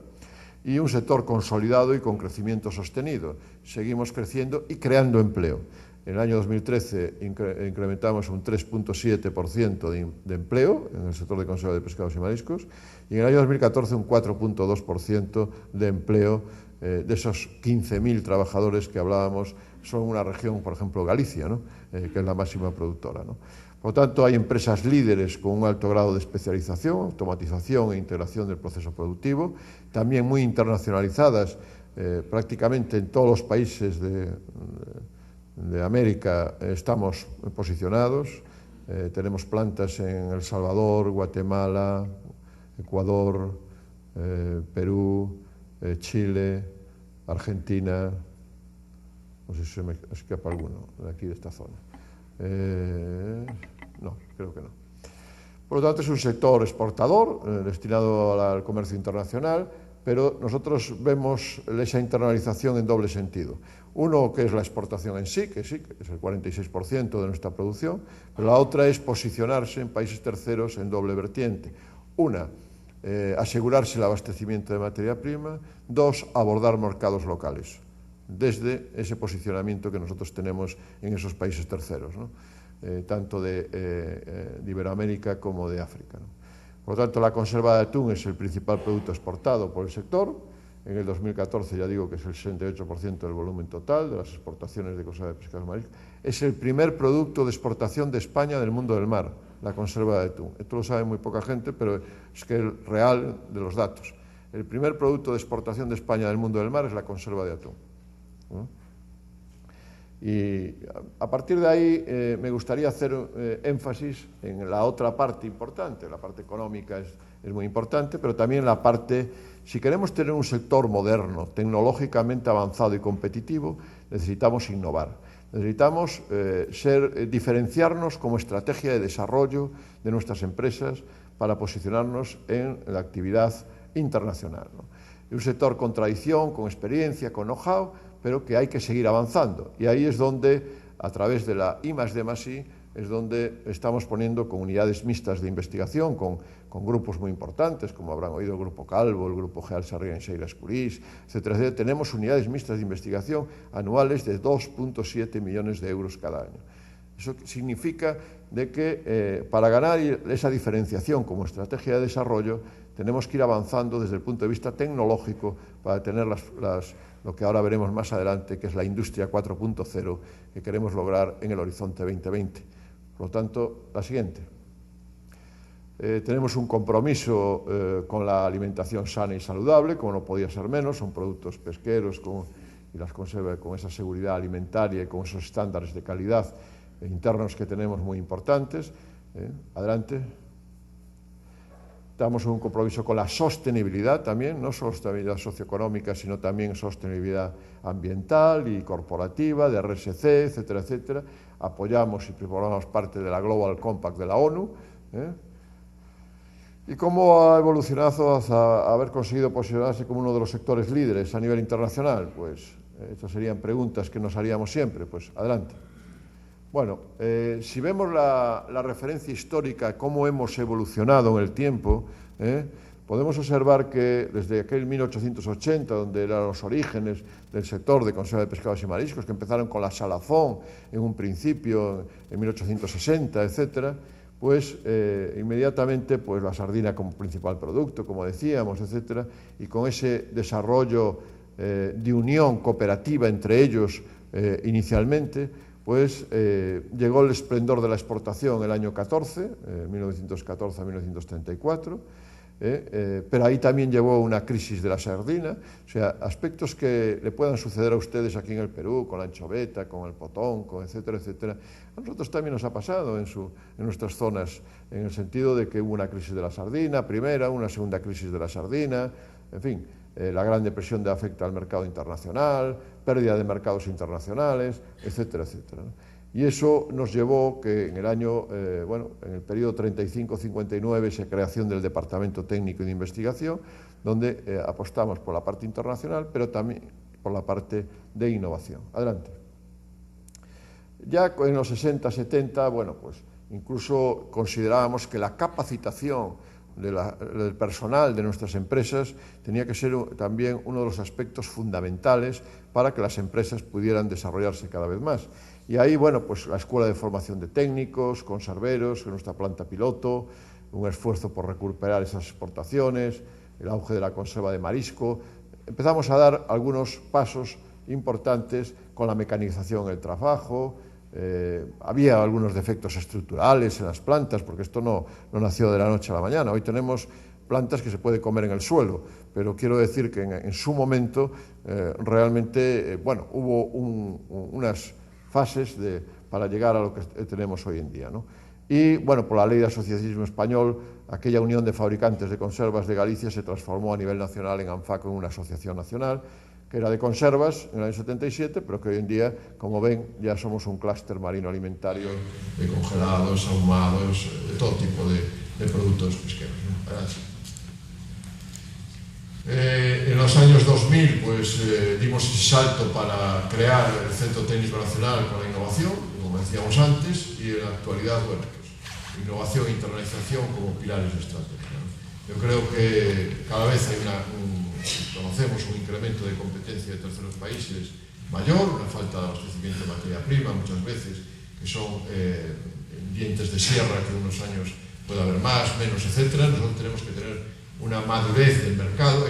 y un sector consolidado y con crecimiento sostenido. Seguimos creciendo y creando empleo. En el año 2013 incrementamos un 3,7% de empleo en el sector de conserva de pescados y mariscos, y en el año 2014 un 4,2% de empleo de esos 15.000 trabajadores que hablábamos. Son una región, por ejemplo, Galicia, ¿no? Que es la máxima productora, ¿no? Por lo tanto, hay empresas líderes con un alto grado de especialización, automatización e integración del proceso productivo, también muy internacionalizadas, prácticamente en todos los países de América estamos posicionados. Tenemos plantas en El Salvador, Guatemala, Ecuador, Perú, Chile, Argentina, no sé si se me escapa alguno de aquí de esta zona. No, creo que no. Por lo tanto, es un sector exportador, destinado al comercio internacional, pero nosotros vemos esa internalización en doble sentido. Uno, que es la exportación en sí, que es el 46% de nuestra producción, pero la otra es posicionarse en países terceros en doble vertiente. Una, asegurarse el abastecimiento de materia prima. Dos, abordar mercados locales, desde ese posicionamiento que nosotros tenemos en esos países terceros, ¿no? Tanto de Iberoamérica como de África, ¿no? Por lo tanto, la conserva de atún es el principal producto exportado por el sector. En el 2014 ya digo que es el 68% del volumen total de las exportaciones de conserva de pescados y mariscos. Es el primer producto de exportación de España del mundo del mar, la conserva de atún. Esto lo sabe muy poca gente, pero es que es real de los datos. El primer producto de exportación de España del mundo del mar es la conserva de atún, ¿no? Y a partir de ahí me gustaría hacer énfasis en la otra parte importante. La parte económica es muy importante, pero también la parte, si queremos tener un sector moderno, tecnológicamente avanzado y competitivo, necesitamos innovar. Necesitamos diferenciarnos como estrategia de desarrollo de nuestras empresas para posicionarnos en la actividad internacional, ¿no? Un sector con tradición, con experiencia, con know-how, pero que hay que seguir avanzando. Y ahí es donde, a través de la I+D+I, es donde estamos poniendo con unidades mixtas de investigación, con grupos muy importantes, como habrán oído el Grupo Calvo, el Grupo Geal Sarriá en Xeira Escurís, etcétera, etcétera. Tenemos unidades mixtas de investigación anuales de 2,7 millones de euros cada año. Eso significa de que para ganar esa diferenciación como estrategia de desarrollo tenemos que ir avanzando desde el punto de vista tecnológico para tener lo que ahora veremos más adelante, que es la industria 4.0 que queremos lograr en el horizonte 2020. Por lo tanto, la siguiente. Tenemos un compromiso con la alimentación sana y saludable, como no podía ser menos. Son productos pesqueros y las conservas con esa seguridad alimentaria y con esos estándares de calidad internos que tenemos muy importantes. Adelante. Damos un compromiso con la sostenibilidad también, no solo sostenibilidad socioeconómica, sino también sostenibilidad ambiental y corporativa, de RSC, etcétera, etcétera. Apoyamos y formamos parte de la Global Compact de la ONU. ¿Y cómo ha evolucionado hasta haber conseguido posicionarse como uno de los sectores líderes a nivel internacional? Pues estas serían preguntas que nos haríamos siempre. Pues adelante. Bueno, si vemos la referencia histórica, cómo hemos evolucionado en el tiempo, podemos observar que desde aquel 1880, donde eran los orígenes del sector de conserva de pescados y mariscos, que empezaron con la salazón en un principio, en 1860, etcétera, pues inmediatamente pues, la sardina como principal producto, como decíamos, etcétera, y con ese desarrollo de unión cooperativa entre ellos inicialmente, pues llegó el esplendor de la exportación en el año 14, 1914 a 1934, pero ahí también llevó una crisis de la sardina, o sea, aspectos que le puedan suceder a ustedes aquí en el Perú, con la anchoveta, con el potonco, etcétera, etcétera. A nosotros también nos ha pasado en nuestras zonas, en el sentido de que hubo una crisis de la sardina, primera, una segunda crisis de la sardina, en fin, la Gran Depresión afecta al mercado internacional, pérdida de mercados internacionales, etcétera, etcétera, ¿no? Y eso nos llevó que en el año, en el periodo 35-59, esa creación del Departamento Técnico de Investigación, donde apostamos por la parte internacional, pero también por la parte de innovación. Adelante. Ya en los 60-70, bueno, pues incluso considerábamos que la capacitación del personal de nuestras empresas tenía que ser también uno de los aspectos fundamentales para que las empresas pudieran desarrollarse cada vez más. Y ahí, bueno, pues la Escuela de Formación de Técnicos, conserveros, nuestra planta piloto, un esfuerzo por recuperar esas exportaciones, el auge de la conserva de marisco. Empezamos a dar algunos pasos importantes con la mecanización en el trabajo. Había algunos defectos estructurales en las plantas, porque esto no nació de la noche a la mañana. Hoy tenemos plantas que se puede comer en el suelo, pero quiero decir que en su momento realmente, hubo unas fases para llegar a lo que tenemos hoy en día, ¿no? Y, bueno, por la ley de asociacionismo español, aquella Unión de Fabricantes de Conservas de Galicia se transformó a nivel nacional en ANFACO, en una asociación nacional, que era de conservas en el año 77, pero que hoy en día, como ven, ya somos un clúster marino alimentario de congelados, ahumados, de todo tipo de productos pesqueros, ¿no? En los años 2000 pues, dimos ese salto para crear el Centro Técnico Nacional con la innovación, como decíamos antes, y en la actualidad, bueno, pues, innovación e internalización como pilares de estrategia, ¿no? Yo creo que cada vez hay conocemos un incremento de competencia de terceros países mayor, una falta de abastecimiento de materia prima muchas veces, que son dientes de sierra que unos años puede haber más, menos, etcétera. Nosotros tenemos que tener una madurez en el mercado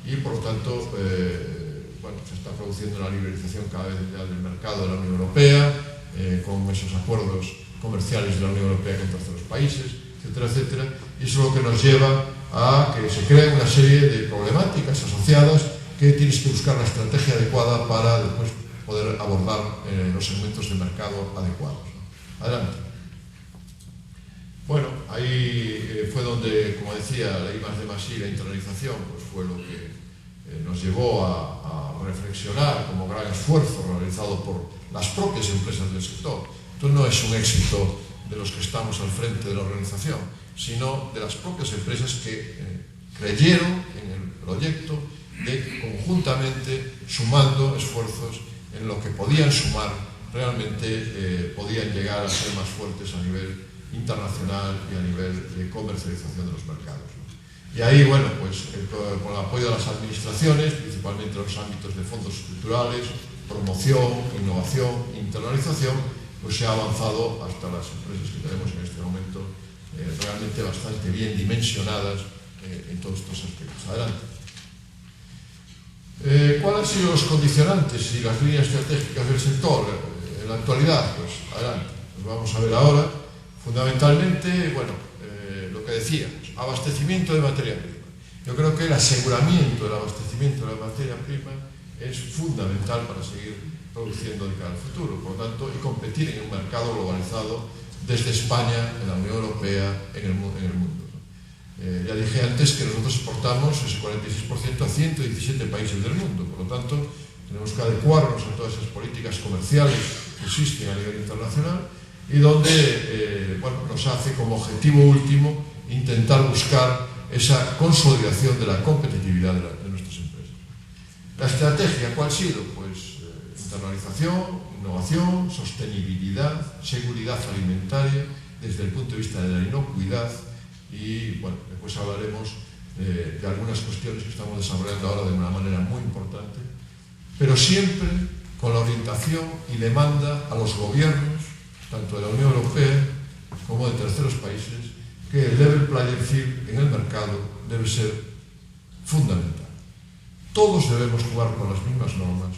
y por lo tanto se está produciendo una liberalización cada vez ya del mercado de la Unión Europea, con esos acuerdos comerciales de la Unión Europea con terceros países, etcétera, etcétera, y eso es lo que nos lleva a que se creen una serie de problemáticas asociadas que tienes que buscar la estrategia adecuada para después poder abordar los segmentos de mercado adecuados, ¿no? Adelante. Bueno, ahí fue donde, como decía, la I+D+I, la internalización, pues fue lo que nos llevó a reflexionar como gran esfuerzo realizado por las propias empresas del sector. Esto no es un éxito de los que estamos al frente de la organización, sino de las propias empresas que creyeron en el proyecto de conjuntamente, sumando esfuerzos en lo que podían sumar, realmente podían llegar a ser más fuertes a nivel internacional y a nivel de comercialización de los mercados, ¿no? Y ahí, bueno, pues con el apoyo de las administraciones, principalmente en los ámbitos de fondos estructurales, promoción, innovación, internalización, pues se ha avanzado hasta las empresas que tenemos en este momento realmente bastante bien dimensionadas en todos estos aspectos. Adelante. ¿Cuáles han sido los condicionantes y las líneas estratégicas del sector en la actualidad? Pues adelante, los vamos a ver ahora. Fundamentalmente, bueno, lo que decía, abastecimiento de materia prima. Yo creo que el aseguramiento del abastecimiento de la materia prima es fundamental para seguir produciendo de cara al futuro, por lo tanto, y competir en un mercado globalizado desde España, en la Unión Europea, en el mundo, ¿no? Ya dije antes que nosotros exportamos ese 46% a 117 países del mundo, por lo tanto, tenemos que adecuarnos a todas esas políticas comerciales que existen a nivel internacional y donde nos hace como objetivo último intentar buscar esa consolidación de la competitividad de nuestras empresas. La estrategia, ¿cuál ha sido? Pues internalización, innovación, sostenibilidad, seguridad alimentaria, desde el punto de vista de la inocuidad y, bueno, después hablaremos de algunas cuestiones que estamos desarrollando ahora de una manera muy importante, pero siempre con la orientación y demanda a los gobiernos, tanto de la Unión Europea como de terceros países, que el level playing field en el mercado debe ser fundamental. Todos debemos jugar con las mismas normas,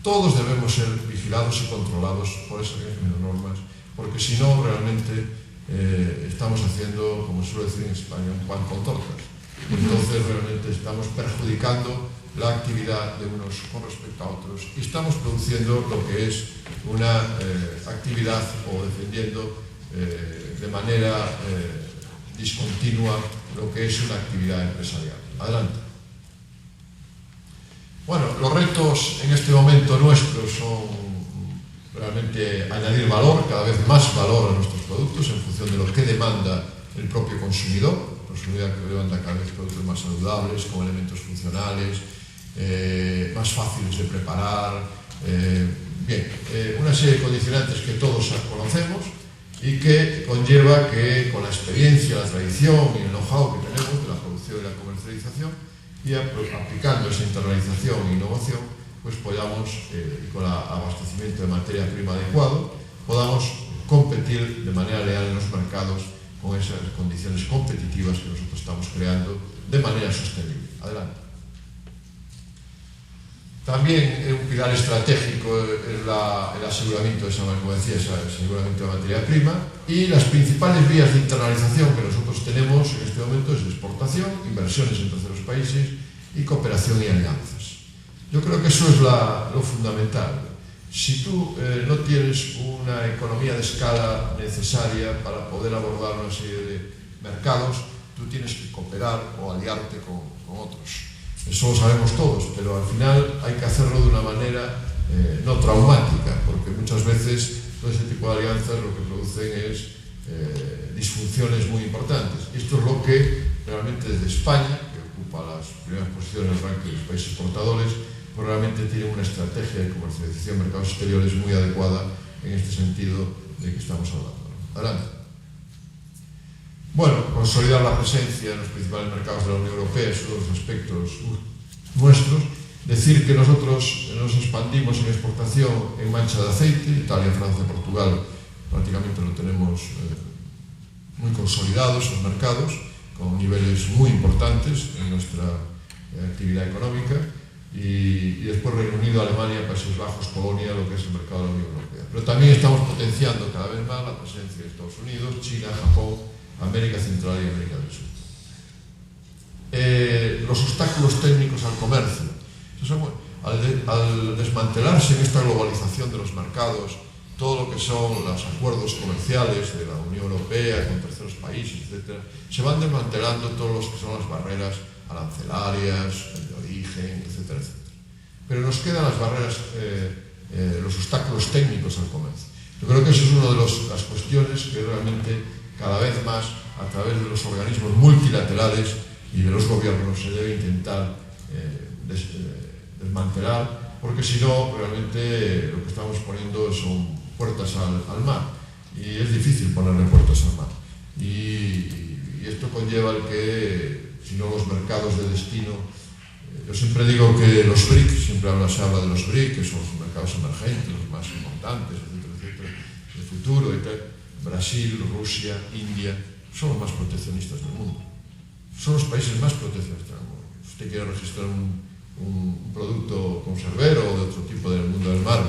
todos debemos ser vigilados y controlados por esas mismas normas, porque si no, realmente estamos haciendo, como se suele decir en España, un pan con tortas. Entonces realmente estamos perjudicando la actividad de unos con respecto a otros y estamos produciendo lo que es una actividad o defendiendo de manera discontinua lo que es una actividad empresarial. Adelante. Bueno, los retos en este momento nuestros son realmente añadir valor, cada vez más valor a nuestros productos en función de lo que demanda el propio consumidor. El consumidor que demanda cada vez productos más saludables, con elementos funcionales, más fáciles de preparar, una serie de condicionantes que todos conocemos y que conlleva que con la experiencia, la tradición y el know-how que tenemos de la producción y la comercialización y aplicando esa internalización e innovación, pues podamos, y con el abastecimiento de materia prima adecuado, podamos competir de manera leal en los mercados con esas condiciones competitivas que nosotros estamos creando de manera sostenible. Adelante. También un pilar estratégico es el aseguramiento, como decía, el aseguramiento de materia prima, y las principales vías de internalización que nosotros tenemos en este momento es la exportación, inversiones en terceros países y cooperación y alianzas. Yo creo que eso es lo fundamental. Si tú no tienes una economía de escala necesaria para poder abordar una serie de mercados, tú tienes que cooperar o aliarte con otros. Eso lo sabemos todos, pero al final hay que hacerlo de una manera no traumática, porque muchas veces todo ese tipo de alianzas lo que producen es disfunciones muy importantes. Esto es lo que realmente desde España, que ocupa las primeras posiciones en el ranking de los países exportadores, pues realmente tiene una estrategia de comercialización de mercados exteriores muy adecuada en este sentido de que estamos hablando. Adelante. Bueno, consolidar la presencia en los principales mercados de la Unión Europea es uno de los aspectos nuestros. Decir que nosotros nos expandimos en exportación en mancha de aceite, Italia, Francia, Portugal, prácticamente lo tenemos muy consolidados los mercados, con niveles muy importantes en nuestra actividad económica, y después Reino Unido, Alemania, Países Bajos, Polonia, lo que es el mercado de la Unión Europea. Pero también estamos potenciando cada vez más la presencia de Estados Unidos, China, Japón, América Central y América del Sur. Los obstáculos técnicos al comercio. Al desmantelarse en esta globalización de los mercados todo lo que son los acuerdos comerciales de la Unión Europea con terceros países, etc., se van desmantelando todos los que son las barreras arancelarias, de origen, etcétera, etcétera. Pero nos quedan las barreras, los obstáculos técnicos al comercio. Yo creo que eso es una de las cuestiones que realmente cada vez más, a través de los organismos multilaterales y de los gobiernos, se debe intentar desmantelar, porque si no, realmente lo que estamos poniendo son puertas al mar, y es difícil ponerle puertas al mar. Y esto conlleva el que, si no, los mercados de destino, yo siempre digo que los BRIC, siempre se habla de los BRIC, que son los mercados emergentes, los más importantes, etcétera, etcétera, el futuro y tal. Brasil, Rusia, India, son los más proteccionistas del mundo. Son los países más proteccionistas del mundo. Si usted quiere registrar un producto conservero o de otro tipo del mundo del mar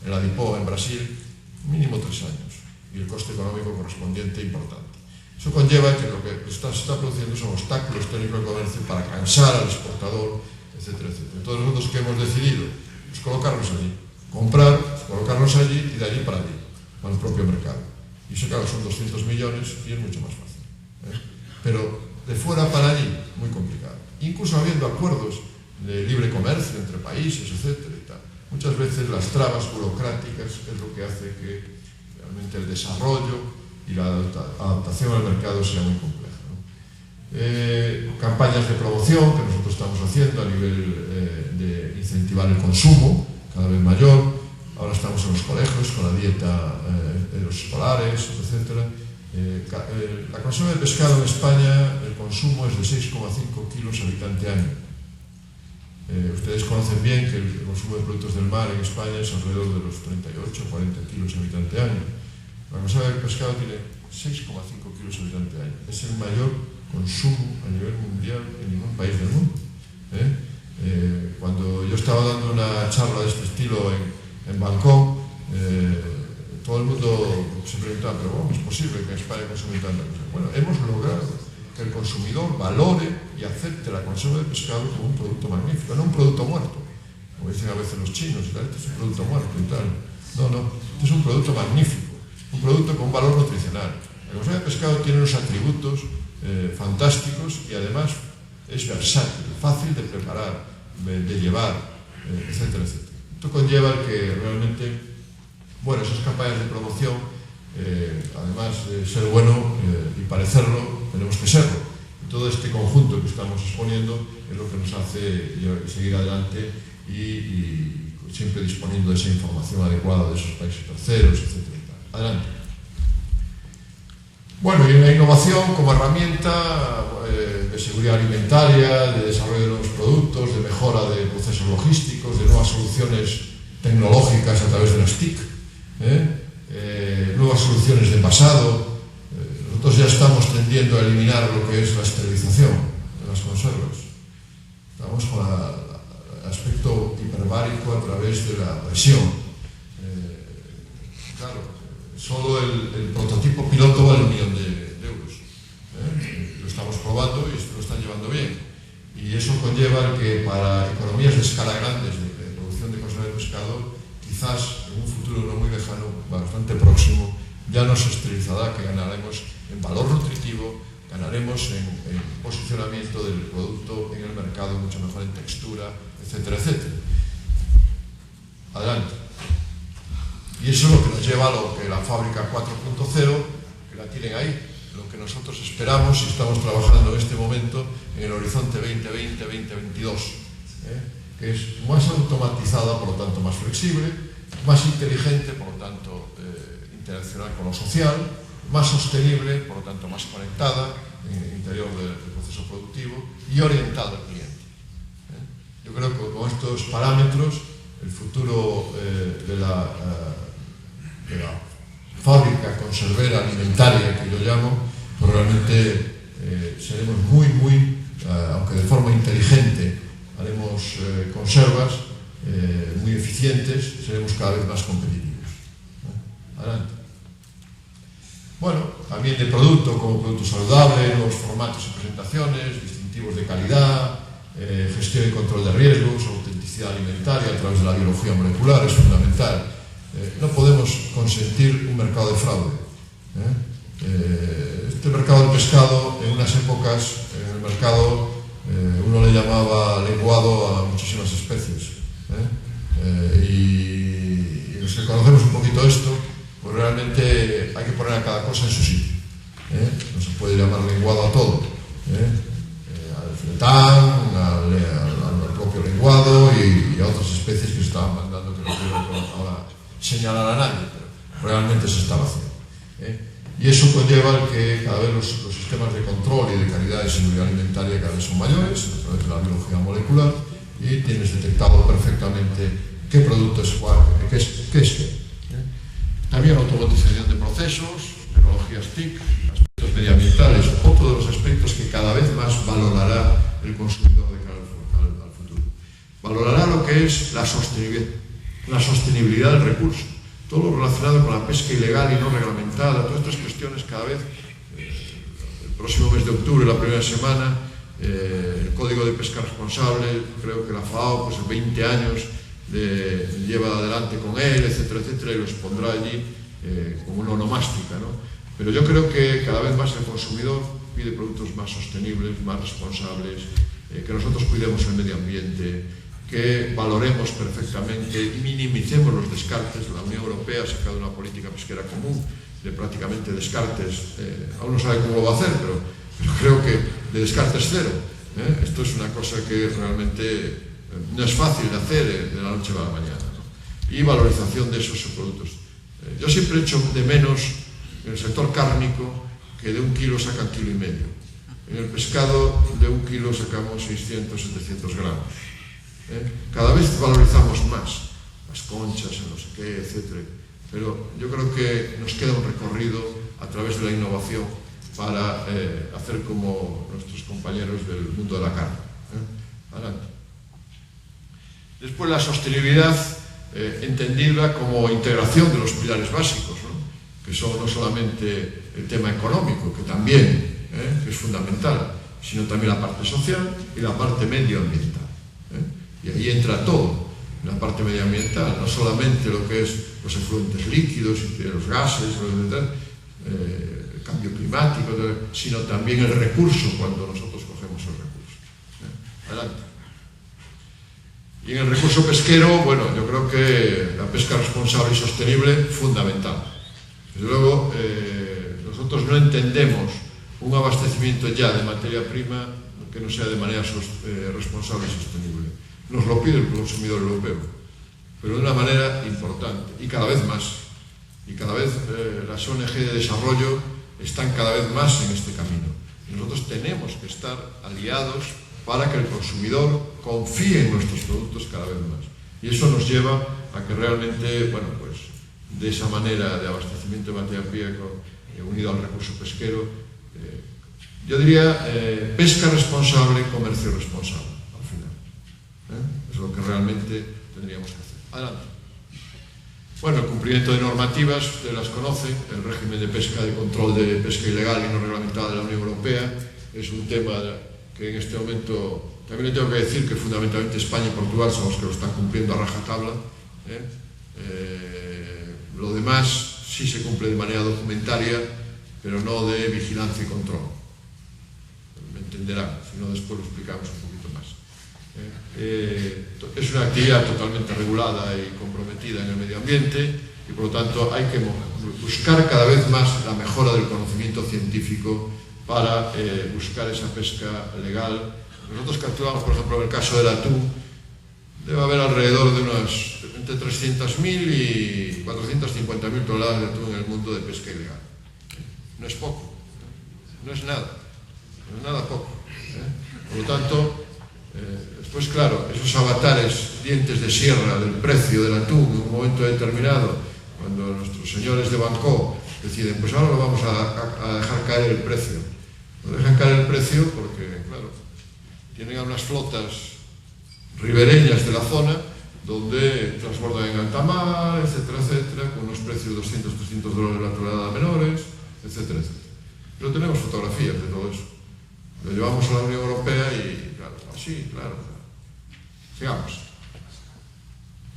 en la DIPO en Brasil, mínimo 3 años, y el coste económico correspondiente importante. Eso conlleva que lo que se está produciendo son obstáculos técnicos de comercio para cansar al exportador, etcétera, etcétera. Entonces nosotros que hemos decidido pues, colocarnos allí, comprar, colocarnos allí y de allí para allí, para el propio mercado. Y eso, claro, son 200 millones y es mucho más fácil. Pero de fuera para allí, muy complicado. Incluso habiendo acuerdos de libre comercio entre países, etcétera y tal. Muchas veces las trabas burocráticas es lo que hace que realmente el desarrollo y la adaptación al mercado sea muy compleja, ¿no? Campañas de promoción que nosotros estamos haciendo a nivel de incentivar el consumo cada vez mayor, ahora estamos en los colegios con la dieta de los escolares, etc. La conserva de pescado en España, el consumo es de 6,5 kilos habitante año. Ustedes conocen bien que el consumo de productos del mar en España es alrededor de los 38-40 kilos habitante año. La conserva de pescado tiene 6,5 kilos habitante año. Es el mayor consumo a nivel mundial en ningún país del mundo. Cuando yo estaba dando una charla de este estilo en Bangkok, todo el mundo se preguntaba, pero ¿cómo es posible que en España consuma tanta cosa? Bueno, hemos logrado que el consumidor valore y acepte la conserva de pescado como un producto magnífico, no un producto muerto, como dicen a veces los chinos, este es un producto muerto y tal. No, este es un producto magnífico, un producto con valor nutricional. La conserva de pescado tiene unos atributos fantásticos y además es versátil, fácil de preparar, de llevar, etcétera, etcétera. Esto conlleva que realmente, bueno, esas campañas de promoción, además de ser bueno y parecerlo, tenemos que serlo. Todo este conjunto que estamos exponiendo es lo que nos hace seguir adelante y siempre disponiendo de esa información adecuada de esos países terceros, etcétera. Adelante. Bueno, y en la innovación como herramienta de seguridad alimentaria, de desarrollo de nuevos productos, de mejora de procesos logísticos, de nuevas soluciones tecnológicas a través de las TIC, nuevas soluciones de envasado. Nosotros ya estamos tendiendo a eliminar lo que es la esterilización de las conservas. Estamos con el aspecto hiperbárico a través de la presión. Claro, solo el prototipo piloto vale 1 millón de euros. Lo estamos probando y esto lo están llevando bien. Y eso conlleva que para economías de escala grandes de producción de conserva de pescado, quizás en un futuro no muy lejano, bastante próximo, ya no se esterilizará, que ganaremos en valor nutritivo, ganaremos en posicionamiento del producto en el mercado, mucho mejor en textura, etcétera, etcétera. Adelante. Y eso es lo que nos lleva a lo que la fábrica 4.0, que la tienen ahí, lo que nosotros esperamos y estamos trabajando en este momento en el horizonte 2020-2022, que es más automatizada, por lo tanto más flexible, más inteligente, por lo tanto interaccional con lo social, más sostenible, por lo tanto más conectada en el interior del proceso productivo y orientada al cliente. Yo creo que con estos parámetros el futuro de la fábrica conservera alimentaria, que yo llamo, pues realmente seremos muy, aunque de forma inteligente, haremos conservas muy eficientes, seremos cada vez más competitivos. Adelante. Bueno, también de producto como producto saludable, nuevos formatos y presentaciones, distintivos de calidad, gestión y control de riesgos, autenticidad alimentaria a través de la biología molecular es fundamental. No podemos consentir un mercado de fraude. Este mercado del pescado, en unas épocas, en el mercado, uno le llamaba lenguado a muchísimas especies. Y los que conocemos un poquito esto, pues realmente hay que poner a cada cosa en su sitio. No se puede llamar lenguado a todo. Al fletán, al propio lenguado y a otras especies que se estaban mandando, que no quiero ahora señalar a nadie, pero realmente se estaba haciendo. Y eso conlleva que cada vez los sistemas de control y de calidad y seguridad alimentaria cada vez son mayores, a través de la biología molecular, y tienes detectado perfectamente qué producto es cuál, qué es qué. También automatización de procesos, tecnologías TIC, aspectos medioambientales, otro de los aspectos que cada vez más valorará el consumidor de cara al futuro. Valorará lo que es la sostenibilidad del recurso, todo lo relacionado con la pesca ilegal y no reglamentada, todas estas cuestiones cada vez, el próximo mes de octubre, la primera semana, el Código de Pesca Responsable, creo que la FAO, pues en 20 años, lleva adelante con él, etcétera, etcétera, y los pondrá allí como una onomástica, ¿no? Pero yo creo que cada vez más el consumidor pide productos más sostenibles, más responsables, que nosotros cuidemos el medio ambiente, que valoremos perfectamente y minimicemos los descartes. La Unión Europea ha sacado una política pesquera común de prácticamente descartes, aún no sabe cómo lo va a hacer, pero creo que de descartes cero. Esto es una cosa que realmente no es fácil de hacer de la noche a la mañana, ¿no? y valorización de esos productos. Yo siempre echo de menos en el sector cárnico que de 1 kilo sacan 1,5 kilos. En el pescado de 1 kilo sacamos 600, 700 gramos. Cada vez valorizamos más las conchas, no sé qué, etc. Pero yo creo que nos queda un recorrido a través de la innovación para hacer como nuestros compañeros del mundo de la carne. Adelante. Después la sostenibilidad, entendida como integración de los pilares básicos, ¿no? Que son no solamente el tema económico, que también que es fundamental, sino también la parte social y la parte medioambiental. Y ahí entra todo, la parte medioambiental, no solamente lo que es los efluentes líquidos, los gases, el cambio climático, sino también el recurso cuando nosotros cogemos el recurso. Adelante. Y en el recurso pesquero, bueno, yo creo que la pesca responsable y sostenible, fundamental. Desde luego, nosotros no entendemos un abastecimiento ya de materia prima que no sea de manera responsable y sostenible. Nos lo pide el consumidor europeo, pero de una manera importante y cada vez más. Y cada vez las ONG de desarrollo están cada vez más en este camino. Y nosotros tenemos que estar aliados para que el consumidor confíe en nuestros productos cada vez más. Y eso nos lleva a que realmente, bueno, pues de esa manera de abastecimiento de materia prima unido al recurso pesquero, yo diría pesca responsable, comercio responsable, al final. Es lo que realmente tendríamos que hacer. Adelante. Bueno, el cumplimiento de normativas, ustedes las conocen, el régimen de pesca, de control de pesca ilegal y no reglamentada de la Unión Europea, es un tema que en este momento, también le tengo que decir que fundamentalmente España y Portugal son los que lo están cumpliendo a rajatabla. Lo demás sí se cumple de manera documentaria, pero no de vigilancia y control. Me entenderán, si no después lo explicamos un poquito más. Es una actividad totalmente regulada y comprometida en el medio ambiente y por lo tanto hay que buscar cada vez más la mejora del conocimiento científico para buscar esa pesca legal. Nosotros calculamos, por ejemplo, en el caso del atún, debe haber alrededor de unas entre 300.000 y 450.000 toneladas de atún en el mundo de pesca ilegal. No es poco, no es nada poco. Por lo tanto, después, claro, esos avatares, dientes de sierra del precio del atún en un momento determinado, cuando nuestros señores de Bangkok deciden, pues ahora lo vamos a dejar caer el precio. No dejan caer el precio porque, claro, tienen unas flotas ribereñas de la zona donde transbordan en alta mar, etcétera, etcétera, con unos precios de 200, 300 dólares la tonelada menores, etcétera, etcétera. Pero tenemos fotografías de todo eso. Lo llevamos a la Unión Europea y, claro, así, claro. Sigamos.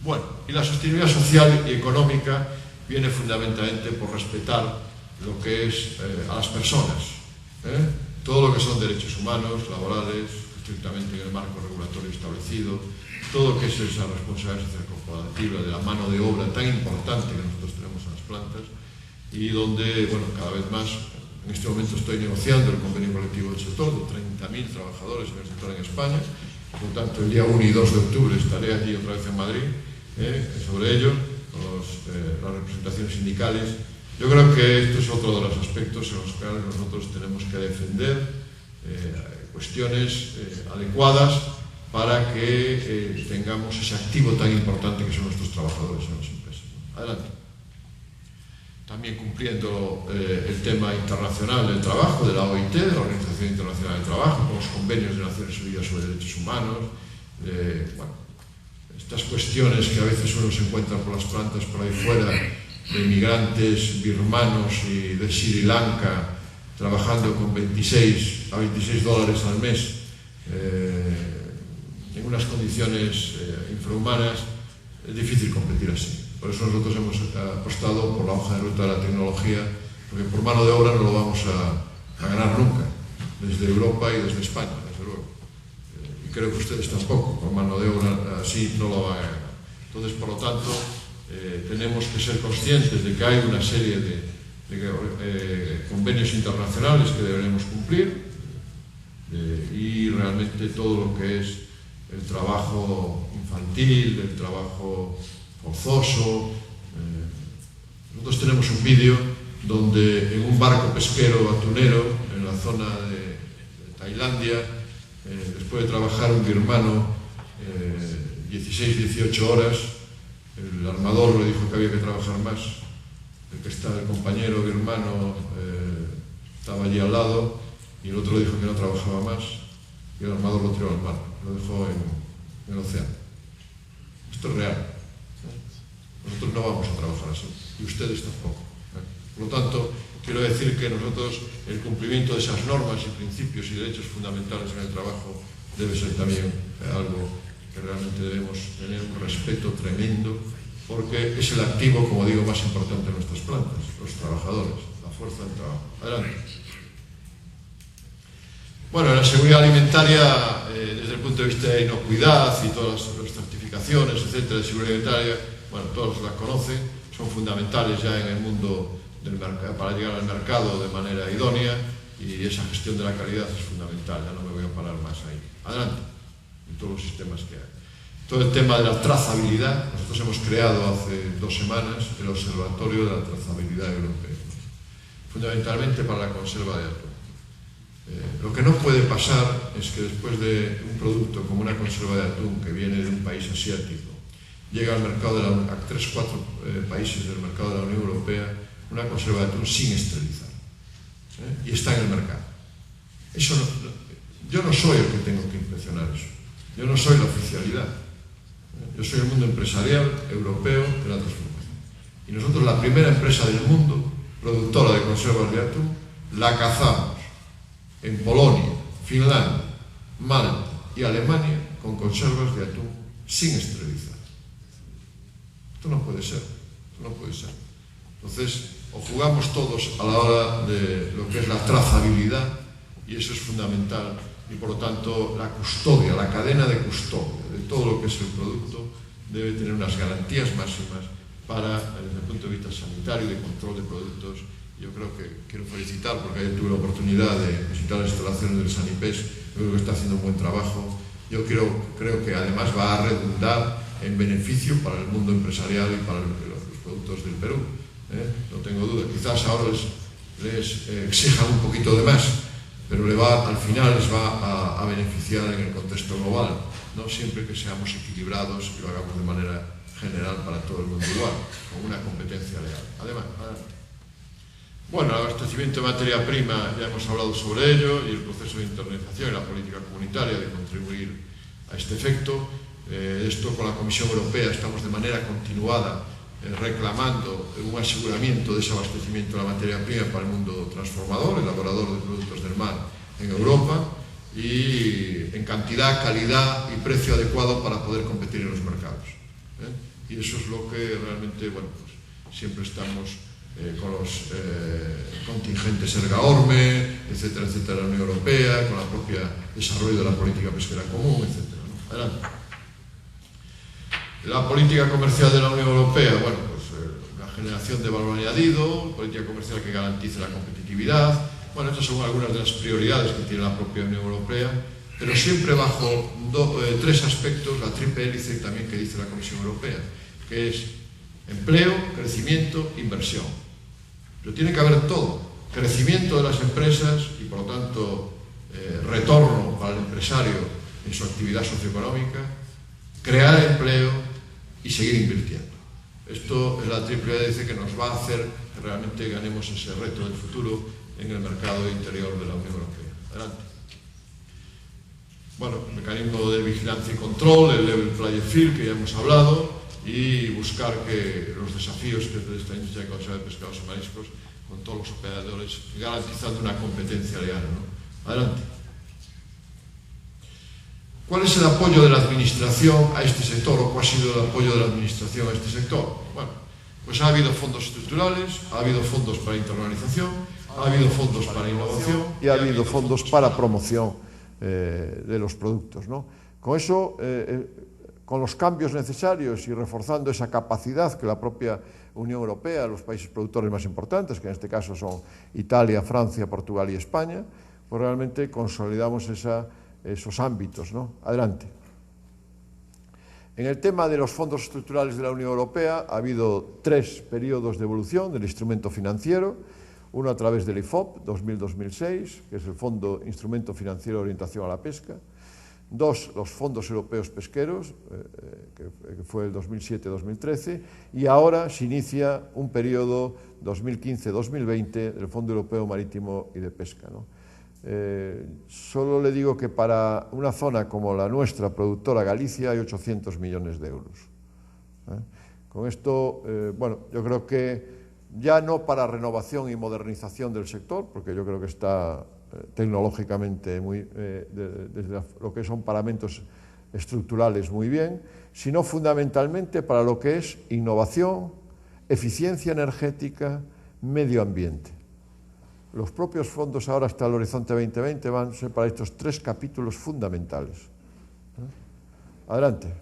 Bueno, y la sostenibilidad social y económica viene fundamentalmente por respetar lo que es a las personas. Todo lo que son derechos humanos, laborales, estrictamente en el marco regulatorio establecido, todo lo que es esa responsabilidad social corporativa de la mano de obra tan importante que nosotros tenemos en las plantas y donde, bueno, cada vez más, en este momento estoy negociando el convenio colectivo del sector de 30.000 trabajadores en el sector en España, por lo tanto el día 1 y 2 de octubre estaré allí otra vez en Madrid sobre ello, con las representaciones sindicales. Yo creo que esto es otro de los aspectos en los cuales nosotros tenemos que defender cuestiones adecuadas para que tengamos ese activo tan importante que son nuestros trabajadores en las empresas. Adelante. También cumpliendo el tema internacional del trabajo, de la OIT, de la Organización Internacional del Trabajo, con los convenios de Naciones Unidas sobre derechos humanos, bueno, estas cuestiones que a veces uno se encuentra por las plantas por ahí fuera, de migrantes birmanos y de Sri Lanka, trabajando con 26 a 26 dólares al mes, en unas condiciones infrahumanas, es difícil competir así. Por eso nosotros hemos apostado por la hoja de ruta de la tecnología, porque por mano de obra no lo vamos a ganar nunca, desde Europa y desde España, desde luego. Y creo que ustedes tampoco, por mano de obra así no lo van a ganar. Entonces, por lo tanto, tenemos que ser conscientes de que hay una serie de convenios internacionales que deberemos cumplir y realmente todo lo que es el trabajo infantil, el trabajo forzoso. Nosotros tenemos un vídeo donde en un barco pesquero atunero en la zona de Tailandia, después de trabajar un birmano 16-18 horas, el armador le dijo que había que trabajar más. El compañero birmano estaba allí al lado y el otro le dijo que no trabajaba más y el armador lo tiró al mar, lo dejó en el océano. Esto es real. Nosotros no vamos a trabajar así y ustedes tampoco. Por lo tanto, quiero decir que nosotros el cumplimiento de esas normas y principios y derechos fundamentales en el trabajo debe ser también algo que realmente debemos tener un respeto tremendo, porque es el activo, como digo, más importante en nuestras plantas, los trabajadores, la fuerza del trabajo. Adelante. Bueno, la seguridad alimentaria, desde el punto de vista de inocuidad y todas las certificaciones, etcétera, de seguridad alimentaria, bueno, todos las conocen, son fundamentales ya en el mundo del mercado, para llegar al mercado de manera idónea, y esa gestión de la calidad es fundamental. Ya no me voy a parar más ahí. Adelante, en todos los sistemas que hay. Todo el tema de la trazabilidad, nosotros hemos creado hace 2 semanas el Observatorio de la Trazabilidad Europea, fundamentalmente para la conserva de atún. Lo que no puede pasar es que después de un producto como una conserva de atún que viene de un país asiático, llega al mercado a 3-4 países del mercado de la Unión Europea una conserva de atún sin esterilizar, y está en el mercado. Eso no, yo no soy el que tengo que inspeccionar eso, yo no soy la oficialidad, yo soy el mundo empresarial europeo de la transformación. Y nosotros, la primera empresa del mundo productora de conservas de atún, la cazamos en Polonia, Finlandia, Malta y Alemania con conservas de atún sin esterilizar. Esto no puede ser, esto no puede ser. Entonces, o jugamos todos a la hora de lo que es la trazabilidad, y eso es fundamental, y por lo tanto la custodia, la cadena de custodia de todo lo que es el producto debe tener unas garantías máximas para, desde el punto de vista sanitario y de control de productos. Yo creo que quiero felicitar, porque ayer tuve la oportunidad de visitar las instalaciones del Sanipes, creo que está haciendo un buen trabajo. Yo creo que además va a redundar en beneficio para el mundo empresarial y para los productos del Perú. No tengo duda. Quizás ahora les exijan un poquito de más, pero al final les va a beneficiar en el contexto global, ¿no? Siempre que seamos equilibrados y lo hagamos de manera general para todo el mundo igual, con una competencia leal. Además, adelante. Bueno, el abastecimiento de materia prima, ya hemos hablado sobre ello, y el proceso de internalización y la política comunitaria de contribuir a este efecto. Esto con la Comisión Europea estamos de manera continuada reclamando un aseguramiento de ese abastecimiento de la materia prima para el mundo transformador, elaborador de productos del mar en Europa, y en cantidad, calidad y precio adecuado para poder competir en los mercados. Y eso es lo que realmente, bueno, pues siempre estamos con los contingentes Erga-Orme, etcétera, etcétera, de la Unión Europea, con el propio desarrollo de la política pesquera común, etcétera, ¿no? Adelante. La política comercial de la Unión Europea, bueno, pues la generación de valor añadido, política comercial que garantice la competitividad. Bueno, estas son algunas de las prioridades que tiene la propia Unión Europea, pero siempre bajo 3 aspectos, la triple hélice también que dice la Comisión Europea, que es empleo, crecimiento, inversión. Pero tiene que haber todo: crecimiento de las empresas y, por lo tanto, retorno para el empresario en su actividad socioeconómica, crear empleo y seguir invirtiendo. Esto es la triple hélice que nos va a hacer que realmente ganemos ese reto del futuro en el mercado interior de la Unión Europea. Adelante. Bueno, el mecanismo de vigilancia y control, el level playing field que ya hemos hablado, y buscar que los desafíos que de esta industria de conserva de pescados y mariscos, con todos los operadores, garantizando una competencia leal, ¿no? Adelante. ¿Cuál es el apoyo de la Administración a este sector, o cuál ha sido el apoyo de la Administración a este sector? Bueno, pues ha habido fondos estructurales, ha habido fondos para internalización, ha habido fondos para innovación y ha habido fondos para promoción de los productos, ¿no? Con eso, con los cambios necesarios y reforzando esa capacidad que la propia Unión Europea, los países productores más importantes, que en este caso son Italia, Francia, Portugal y España, pues realmente consolidamos esos ámbitos, ¿no? Adelante. En el tema de los fondos estructurales de la Unión Europea ha habido 3 periodos de evolución del instrumento financiero, uno a través del IFOP 2000-2006, que es el Fondo Instrumento Financiero de Orientación a la Pesca, 2, los fondos europeos pesqueros, que fue el 2007-2013, y ahora se inicia un periodo 2015-2020 del Fondo Europeo Marítimo y de Pesca, ¿no? Solo le digo que para una zona como la nuestra, productora Galicia, hay 800 millones de euros. Con esto, bueno, yo creo que ya no para renovación y modernización del sector, porque yo creo que está tecnológicamente desde lo que son paramentos estructurales muy bien, sino fundamentalmente para lo que es innovación, eficiencia energética, medio ambiente. Los propios fondos ahora hasta el Horizonte 2020 van a ser para estos 3 capítulos fundamentales. Adelante.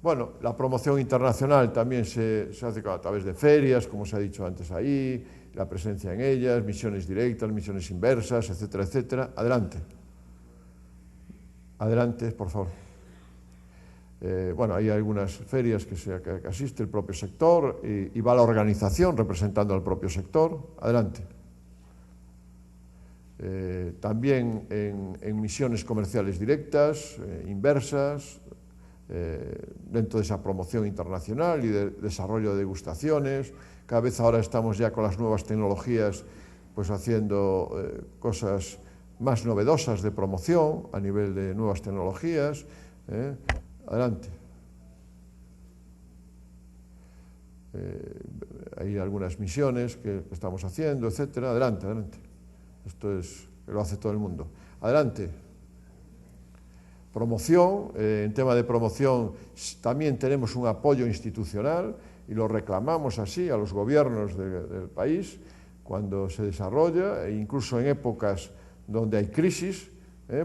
Bueno, la promoción internacional también se hace a través de ferias, como se ha dicho antes ahí, la presencia en ellas, misiones directas, misiones inversas, etcétera, etcétera. Adelante. Adelante, por favor. Bueno, hay algunas ferias que asiste el propio sector y va la organización representando al propio sector. Adelante. También en misiones comerciales directas, inversas, dentro de esa promoción internacional y de desarrollo de degustaciones. Cada vez ahora estamos ya con las nuevas tecnologías pues haciendo cosas más novedosas de promoción a nivel de nuevas tecnologías. Adelante. Hay algunas misiones que estamos haciendo, etcétera. Adelante, adelante. Esto es que lo hace todo el mundo. Adelante. Promoción, en tema de promoción también tenemos un apoyo institucional y lo reclamamos así a los gobiernos del país cuando se desarrolla, e incluso en épocas donde hay crisis,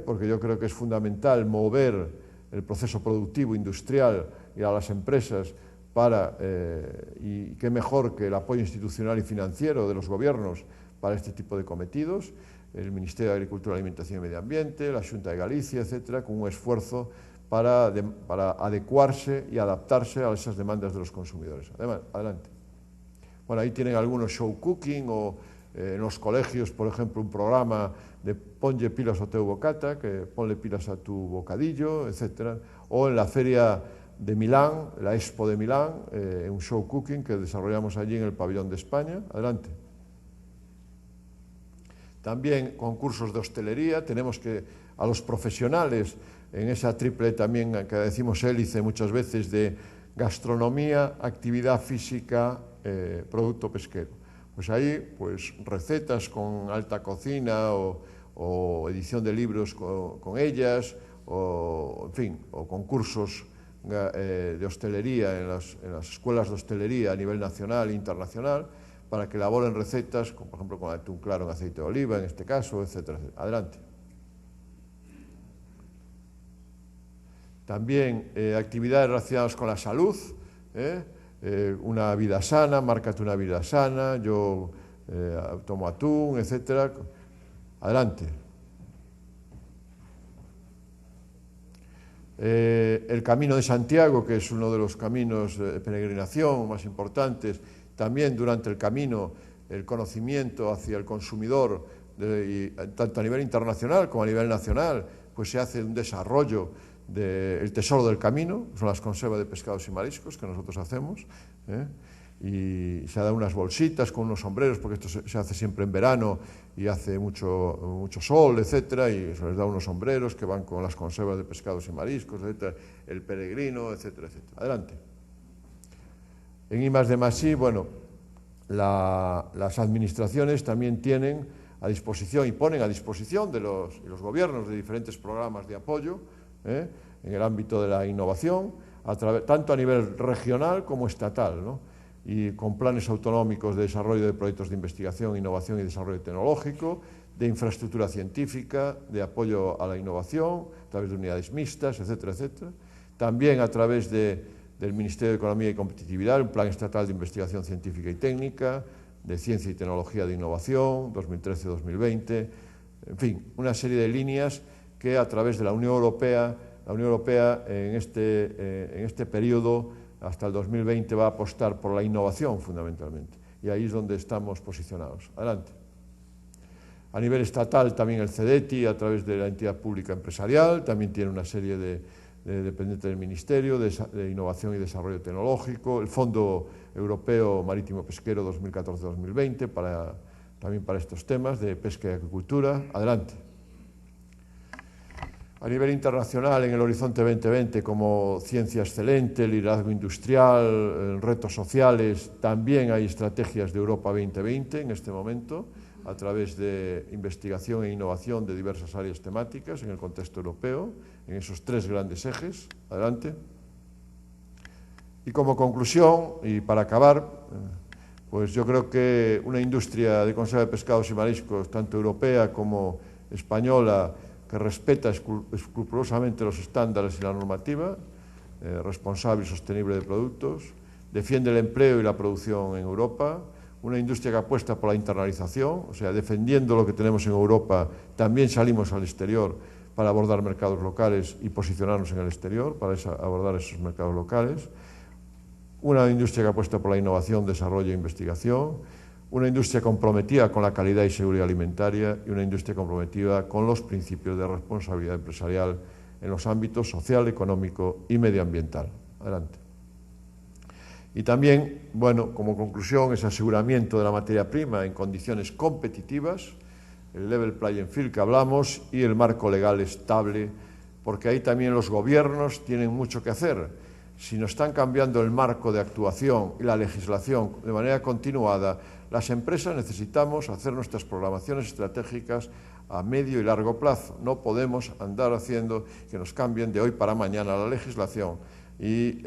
porque yo creo que es fundamental mover el proceso productivo industrial y a las empresas y qué mejor que el apoyo institucional y financiero de los gobiernos para este tipo de cometidos. El Ministerio de Agricultura, Alimentación y Medio Ambiente, la Xunta de Galicia, etcétera, con un esfuerzo para adecuarse y adaptarse a esas demandas de los consumidores. Además, adelante. Bueno, ahí tienen algunos show cooking o en los colegios, por ejemplo, un programa de ponle pilas a tu bocata, que ponle pilas a tu bocadillo, etcétera. O en la feria de Milán, la Expo de Milán, un show cooking que desarrollamos allí en el pabellón de España. Adelante. También concursos de hostelería, tenemos que a los profesionales en esa triple también que decimos hélice muchas veces de gastronomía, actividad física, producto pesquero. Pues ahí pues recetas con alta cocina o edición de libros con ellas, o en fin, o concursos de hostelería en las escuelas de hostelería a nivel nacional e internacional, para que elaboren recetas, como por ejemplo con atún claro en aceite de oliva, en este caso, etcétera, etcétera. Adelante. También actividades relacionadas con la salud, una vida sana, márcate una vida sana, yo tomo atún, etcétera. Adelante. El Camino de Santiago, que es uno de los caminos de peregrinación más importantes. También durante el camino el conocimiento hacia el consumidor, tanto a nivel internacional como a nivel nacional, pues se hace un desarrollo del tesoro del camino, son las conservas de pescados y mariscos que nosotros hacemos, y se dan unas bolsitas con unos sombreros, porque esto se hace siempre en verano y hace mucho sol, etcétera, y se les da unos sombreros que van con las conservas de pescados y mariscos, etcétera, el peregrino, etcétera, etcétera. Adelante. En I+D+I, bueno, las administraciones también tienen a disposición y ponen a disposición de los gobiernos de diferentes programas de apoyo en el ámbito de la innovación, tanto a nivel regional como estatal, ¿no? Y con planes autonómicos de desarrollo de proyectos de investigación, innovación y desarrollo tecnológico, de infraestructura científica, de apoyo a la innovación, a través de unidades mixtas, etcétera, etcétera. También a través del Ministerio de Economía y Competitividad, un plan estatal de investigación científica y técnica, de ciencia y tecnología de innovación, 2013-2020, en fin, una serie de líneas que a través de la Unión Europea la Unión Europea en este periodo, hasta el 2020, va a apostar por la innovación fundamentalmente. Y ahí es donde estamos posicionados. Adelante. A nivel estatal, también el CEDETI, a través de la entidad pública empresarial, también tiene una serie de dependientes del Ministerio de Innovación y Desarrollo Tecnológico, el Fondo Europeo Marítimo Pesquero 2014-2020, también para estos temas de pesca y agricultura. Adelante. A nivel internacional, en el Horizonte 2020, como ciencia excelente, liderazgo industrial, retos sociales, también hay estrategias de Europa 2020 en este momento, a través de investigación e innovación de diversas áreas temáticas en el contexto europeo, en esos 3 grandes ejes. Adelante. Y como conclusión, y para acabar, pues yo creo que una industria de conserva de pescados y mariscos, tanto europea como española, que respeta escrupulosamente los estándares y la normativa, responsable y sostenible de productos, defiende el empleo y la producción en Europa, una industria que apuesta por la internalización, o sea, defendiendo lo que tenemos en Europa, también salimos al exterior para abordar mercados locales y posicionarnos en el exterior, para abordar esos mercados locales, una industria que apuesta por la innovación, desarrollo e investigación, una industria comprometida con la calidad y seguridad alimentaria y una industria comprometida con los principios de responsabilidad empresarial en los ámbitos social, económico y medioambiental. Adelante. Y también, bueno, como conclusión, ese aseguramiento de la materia prima en condiciones competitivas, el level playing field que hablamos y el marco legal estable, porque ahí también los gobiernos tienen mucho que hacer. Si no están cambiando el marco de actuación y la legislación de manera continuada, las empresas necesitamos hacer nuestras programaciones estratégicas a medio y largo plazo. No podemos andar haciendo que nos cambien de hoy para mañana la legislación y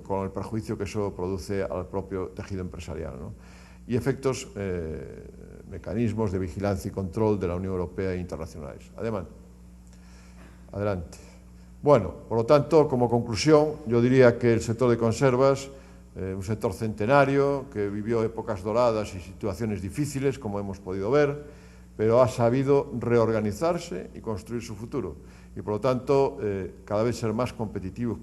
con el perjuicio que eso produce al propio tejido empresarial, ¿no? Y efectos, mecanismos de vigilancia y control de la Unión Europea e internacionales. Adelante. Bueno, por lo tanto, como conclusión, yo diría que el sector de conservas, un sector centenario, que vivió épocas doradas y situaciones difíciles, como hemos podido ver, pero ha sabido reorganizarse y construir su futuro. Y por lo tanto, cada vez ser más competitivo.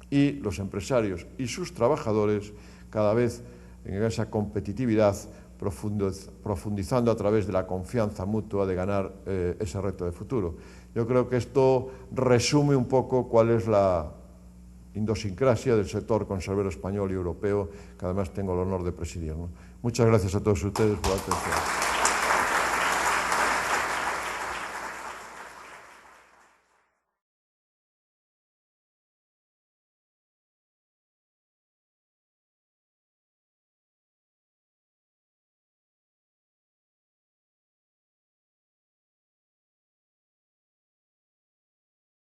Y los empresarios y sus trabajadores cada vez en esa competitividad, profundizando a través de la confianza mutua de ganar ese reto de futuro. Yo creo que esto resume un poco cuál es la idiosincrasia del sector conservero español y europeo, que además tengo el honor de presidir, ¿no? Muchas gracias a todos ustedes por la atención.